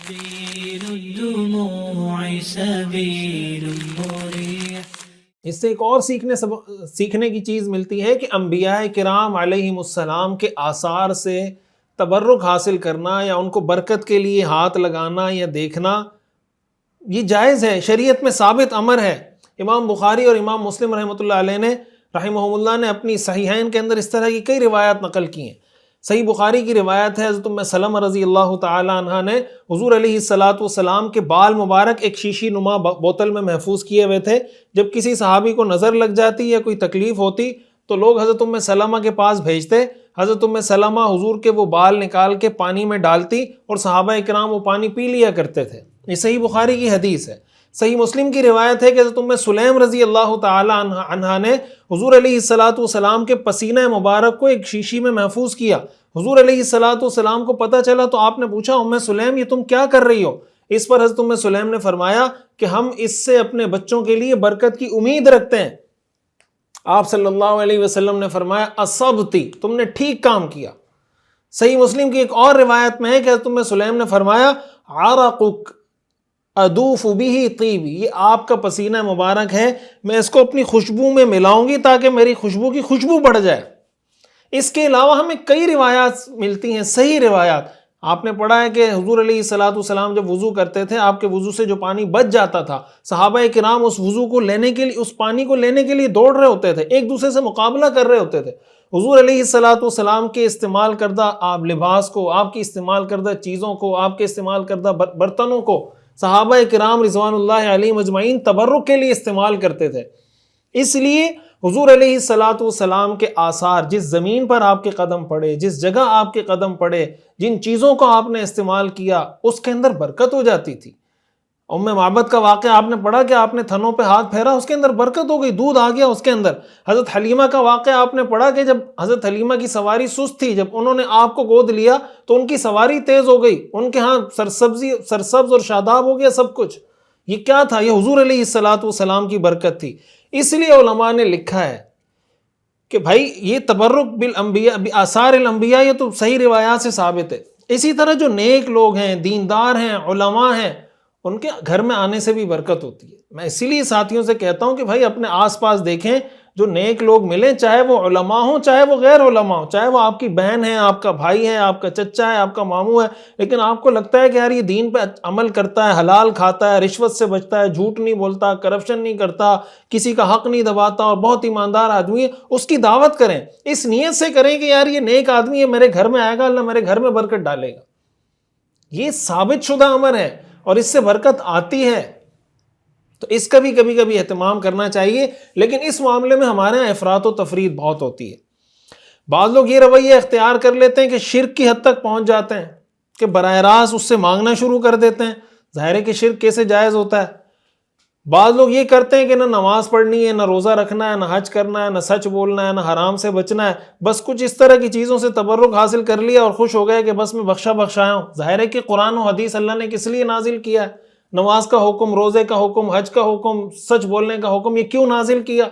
سبيل الدموع سبيل مريح۔ اس سے ایک اور سیکھنے کی چیز ملتی ہے کہ انبیاء کرام علیہم السلام کے آثار سے تبرک حاصل کرنا یا ان کو برکت کے لیے ہاتھ لگانا یا دیکھنا یہ جائز ہے، شریعت میں ثابت امر ہے۔ امام بخاری اور امام مسلم رحمۃ اللہ علیہ نے رحمہ اللہ نے اپنی صحیحین کے اندر اس طرح کی کئی روایات نقل کی ہیں۔ صحیح بخاری کی روایت ہے، حضرت ام سلمہ رضی اللہ تعالی عنہا نے حضور علیہ الصلوۃ والسلام کے بال مبارک ایک شیشی نما بوتل میں محفوظ کیے ہوئے تھے، جب کسی صحابی کو نظر لگ جاتی یا کوئی تکلیف ہوتی تو لوگ حضرت ام سلمہ کے پاس بھیجتے، حضرت ام سلمہ حضور کے وہ بال نکال کے پانی میں ڈالتی اور صحابہ کرام وہ پانی پی لیا کرتے تھے۔ یہ صحیح بخاری کی حدیث ہے۔ صحیح مسلم کی روایت ہے کہ حضرت ام سلیم رضی اللہ تعالی عنہا نے حضور علیہ الصلوۃ والسلام کے پسینہ مبارک کو ایک شیشی میں محفوظ کیا۔ حضور علیہ الصلوۃ والسلام کو پتہ چلا تو آپ نے پوچھا ام سلیم یہ تم کیا کر رہی ہو؟ اس پر حضرت ام سلیم نے فرمایا کہ ہم اس سے اپنے بچوں کے لیے برکت کی امید رکھتے ہیں۔ آپ صلی اللہ علیہ وسلم نے فرمایا اصبتی، تم نے ٹھیک کام کیا۔ صحیح مسلم کی ایک اور روایت میں ہے کہ حضرت ام سلیم نے فرمایا عرقک ادوف بھی طیبی، یہ آپ کا پسینہ مبارک ہے، میں اس کو اپنی خوشبو میں ملاؤں گی تاکہ میری خوشبو کی خوشبو بڑھ جائے۔ اس کے علاوہ ہمیں کئی روایات ملتی ہیں، صحیح روایات۔ آپ نے پڑھا ہے کہ حضور علیہ الصلوۃ والسلام جب وضو کرتے تھے آپ کے وضو سے جو پانی بچ جاتا تھا، صحابہ کرام اس وضو کو لینے کے لیے، اس پانی کو لینے کے لیے دوڑ رہے ہوتے تھے، ایک دوسرے سے مقابلہ کر رہے ہوتے تھے۔ حضور علیہ الصلوۃ والسلام کے استعمال کردہ آپ لباس کو، آپ کی استعمال کردہ چیزوں کو، آپ کے استعمال کردہ برتنوں کو صحابہ کرام رضوان اللہ علیہم اجمعین تبرک کے لیے استعمال کرتے تھے۔ اس لیے حضور علیہ الصلوۃ والسلام کے آثار، جس زمین پر آپ کے قدم پڑے، جس جگہ آپ کے قدم پڑے، جن چیزوں کو آپ نے استعمال کیا، اس کے اندر برکت ہو جاتی تھی۔ ام معبد کا واقعہ آپ نے پڑھا کہ آپ نے تھنوں پہ ہاتھ پھیرا، اس کے اندر برکت ہو گئی، دودھ آ گیا اس کے اندر۔ حضرت حلیمہ کا واقعہ آپ نے پڑھا کہ جب حضرت حلیمہ کی سواری سست تھی، جب انہوں نے آپ کو گود لیا تو ان کی سواری تیز ہو گئی، ان کے ہاں سرسبز اور شاداب ہو گیا سب کچھ۔ یہ کیا تھا؟ یہ حضور علیہ الصلوۃ والسلام کی برکت تھی۔ اس لیے علماء نے لکھا ہے کہ بھائی یہ تبرک بالانبیاء بآثار الانبیاء یہ تو صحیح روایات سے ثابت ہے۔ اسی طرح جو نیک لوگ ہیں، دیندار ہیں، علماء ہیں، ان کے گھر میں آنے سے بھی برکت ہوتی ہے۔ میں اسی لیے ساتھیوں سے کہتا ہوں کہ بھائی اپنے آس پاس دیکھیں، جو نیک لوگ ملیں، چاہے وہ علماء ہوں چاہے وہ غیر علماء ہوں، چاہے وہ آپ کی بہن ہے، آپ کا بھائی ہے، آپ کا چچا ہے، آپ کا ماموں ہے، لیکن آپ کو لگتا ہے کہ یار یہ دین پہ عمل کرتا ہے، حلال کھاتا ہے، رشوت سے بچتا ہے، جھوٹ نہیں بولتا، کرپشن نہیں کرتا، کسی کا حق نہیں دباتا اور بہت ایماندار آدمی ہے، اس کی دعوت کریں، اس نیت سے کریں کہ یار یہ نیک آدمی ہے، میرے گھر میں آئے گا، اللہ میرے گھر میں برکت ڈالے گا۔ یہ ثابت شدہ امر ہے اور اس سے برکت آتی ہے، تو اس کا بھی کبھی کبھی اہتمام کرنا چاہیے۔ لیکن اس معاملے میں ہمارے یہاں افراط و تفریط بہت ہوتی ہے۔ بعض لوگ یہ رویہ اختیار کر لیتے ہیں کہ شرک کی حد تک پہنچ جاتے ہیں کہ براہ راست اس سے مانگنا شروع کر دیتے ہیں۔ ظاہر ہے کہ شرک کیسے جائز ہوتا ہے؟ بعض لوگ یہ کرتے ہیں کہ نہ نماز پڑھنی ہے، نہ روزہ رکھنا ہے، نہ حج کرنا ہے، نہ سچ بولنا ہے، نہ حرام سے بچنا ہے، بس کچھ اس طرح کی چیزوں سے تبرک حاصل کر لیا اور خوش ہو گئے کہ بس میں بخشایا ہوں۔ ظاہر ہے کہ قرآن و حدیث اللہ نے کس لیے نازل کیا ہے؟ نماز کا حکم، روزے کا حکم، حج کا حکم، سچ بولنے کا حکم، یہ کیوں نازل کیا؟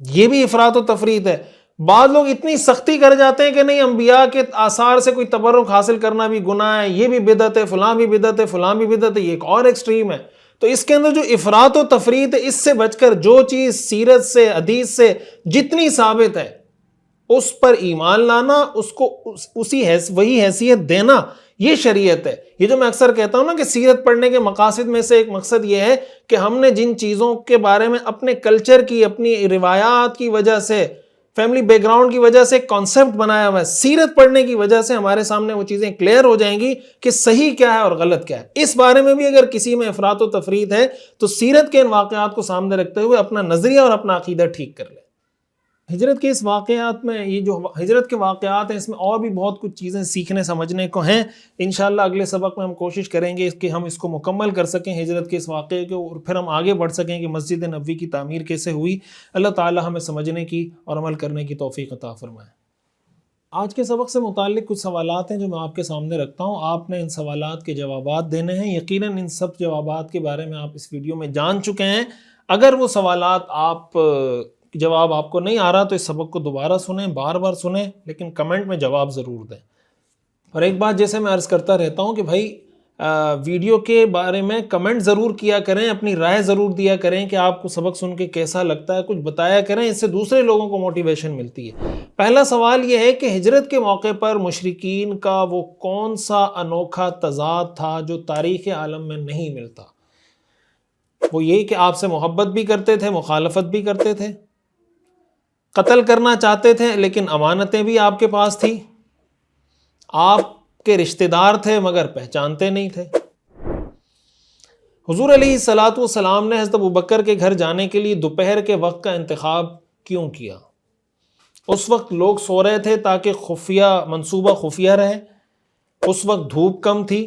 یہ بھی افراط و تفریط ہے۔ بعض لوگ اتنی سختی کر جاتے ہیں کہ نہیں انبیاء کے آثار سے کوئی تبرک حاصل کرنا بھی گناہ ہے، یہ بھی بدعت ہے، فلاں بھی بدعت ہے، فلاں بھی بدعت ہے، یہ ایک اور ایکسٹریم ہے۔ تو اس کے اندر جو افراط و تفریط ہے، اس سے بچ کر جو چیز سیرت سے، حدیث سے جتنی ثابت ہے اس پر ایمان لانا، اس کو وہی حیثیت دینا، یہ شریعت ہے۔ یہ جو میں اکثر کہتا ہوں نا کہ سیرت پڑھنے کے مقاصد میں سے ایک مقصد یہ ہے کہ ہم نے جن چیزوں کے بارے میں اپنے کلچر کی، اپنی روایات کی وجہ سے فیملی بیک گراؤنڈ کی وجہ سے کانسیپٹ بنایا ہوا ہے. سیرت پڑھنے کی وجہ سے ہمارے سامنے وہ چیزیں کلیئر ہو جائیں گی کہ صحیح کیا ہے اور غلط کیا ہے. اس بارے میں بھی اگر کسی میں افراط و تفریط ہے تو سیرت کے ان واقعات کو سامنے رکھتے ہوئے اپنا نظریہ اور اپنا عقیدہ ٹھیک کر لے. ہجرت کے اس واقعات میں، یہ جو ہجرت کے واقعات ہیں، اس میں اور بھی بہت کچھ چیزیں سیکھنے سمجھنے کو ہیں. انشاءاللہ اگلے سبق میں ہم کوشش کریں گے کہ ہم اس کو مکمل کر سکیں، ہجرت کے اس واقعے کو، اور پھر ہم آگے بڑھ سکیں کہ مسجد نبوی کی تعمیر کیسے ہوئی. اللہ تعالی ہمیں سمجھنے کی اور عمل کرنے کی توفیق عطا فرمائے. آج کے سبق سے متعلق کچھ سوالات ہیں جو میں آپ کے سامنے رکھتا ہوں. آپ نے ان سوالات کے جوابات دینے ہیں. یقیناً ان سب جوابات کے بارے میں آپ اس ویڈیو میں جان چکے ہیں. اگر وہ سوالات جواب آپ کو نہیں آ رہا تو اس سبق کو دوبارہ سنیں، بار بار سنیں، لیکن کمنٹ میں جواب ضرور دیں. اور ایک بات جیسے میں عرض کرتا رہتا ہوں کہ بھائی ویڈیو کے بارے میں کمنٹ ضرور کیا کریں، اپنی رائے ضرور دیا کریں کہ آپ کو سبق سن کے کیسا لگتا ہے، کچھ بتایا کریں. اس سے دوسرے لوگوں کو موٹیویشن ملتی ہے. پہلا سوال یہ ہے کہ ہجرت کے موقع پر مشرکین کا وہ کون سا انوکھا تضاد تھا جو تاریخ عالم میں نہیں ملتا؟ وہ یہ کہ آپ سے محبت بھی کرتے تھے، مخالفت بھی کرتے تھے، قتل کرنا چاہتے تھے لیکن امانتیں بھی آپ کے پاس تھی، آپ کے رشتہ دار تھے مگر پہچانتے نہیں تھے. حضور علیہ الصلوۃ والسلام نے حضرت ابوبکر کے گھر جانے کے لیے دوپہر کے وقت کا انتخاب کیوں کیا؟ اس وقت لوگ سو رہے تھے تاکہ منصوبہ خفیہ رہے. اس وقت دھوپ کم تھی.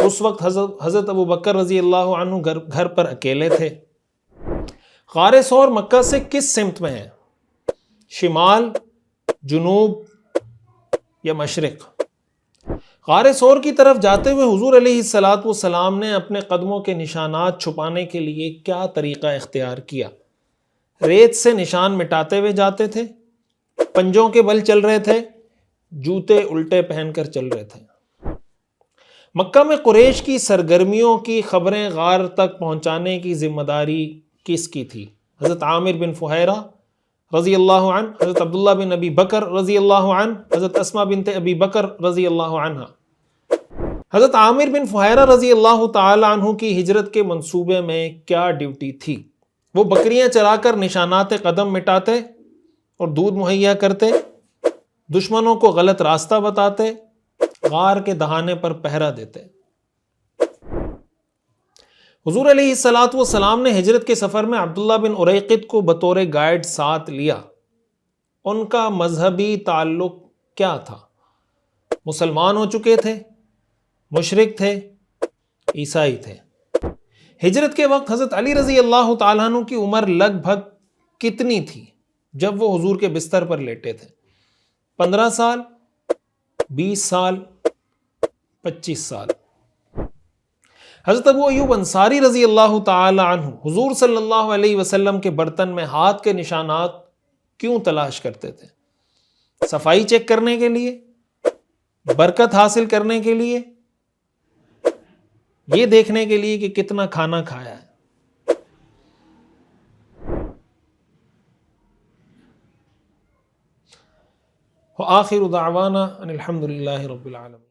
اس وقت حضرت ابوبکر رضی اللہ عنہ گھر پر اکیلے تھے. غار ثور مکہ سے کس سمت میں ہے؟ شمال، جنوب یا مشرق؟ غار ثور کی طرف جاتے ہوئے حضور علیہ الصلوۃ والسلام نے اپنے قدموں کے نشانات چھپانے کے لیے کیا طریقہ اختیار کیا؟ ریت سے نشان مٹاتے ہوئے جاتے تھے، پنجوں کے بل چل رہے تھے، جوتے الٹے پہن کر چل رہے تھے؟ مکہ میں قریش کی سرگرمیوں کی خبریں غار تک پہنچانے کی ذمہ داری کس کی تھی؟ حضرت عامر بن فہیرہ رضی اللہ عنہ، حضرت عبداللہ بن ابی بکر رضی اللہ عنہ، حضرت اسماء بنت ابی بکر رضی اللہ عنہ. حضرت عامر بن فہیرہ رضی اللہ تعالی عنہ کی ہجرت کے منصوبے میں کیا ڈیوٹی تھی؟ وہ بکریاں چرا کر نشانات قدم مٹاتے اور دودھ مہیا کرتے، دشمنوں کو غلط راستہ بتاتے، غار کے دہانے پر پہرا دیتے. حضور علیہ الصلوۃ والسلام نے ہجرت کے سفر میں عبداللہ بن اریقط کو بطور گائیڈ ساتھ لیا. ان کا مذہبی تعلق کیا تھا؟ مسلمان ہو چکے تھے، مشرک تھے، عیسائی تھے؟ ہجرت کے وقت حضرت علی رضی اللہ تعالیٰ عنہ کی عمر لگ بھگ کتنی تھی جب وہ حضور کے بستر پر لیٹے تھے؟ 15 سال، 20 سال، 25 سال؟ حضرت ابو ایوب انصاری رضی اللہ تعالی عنہ حضور صلی اللہ علیہ وسلم کے برتن میں ہاتھ کے نشانات کیوں تلاش کرتے تھے؟ صفائی چیک کرنے کے لیے، برکت حاصل کرنے کے لیے، یہ دیکھنے کے لیے کہ کتنا کھانا کھایا ہے؟ وآخر دعوانا ان الحمد للہ رب العالمین.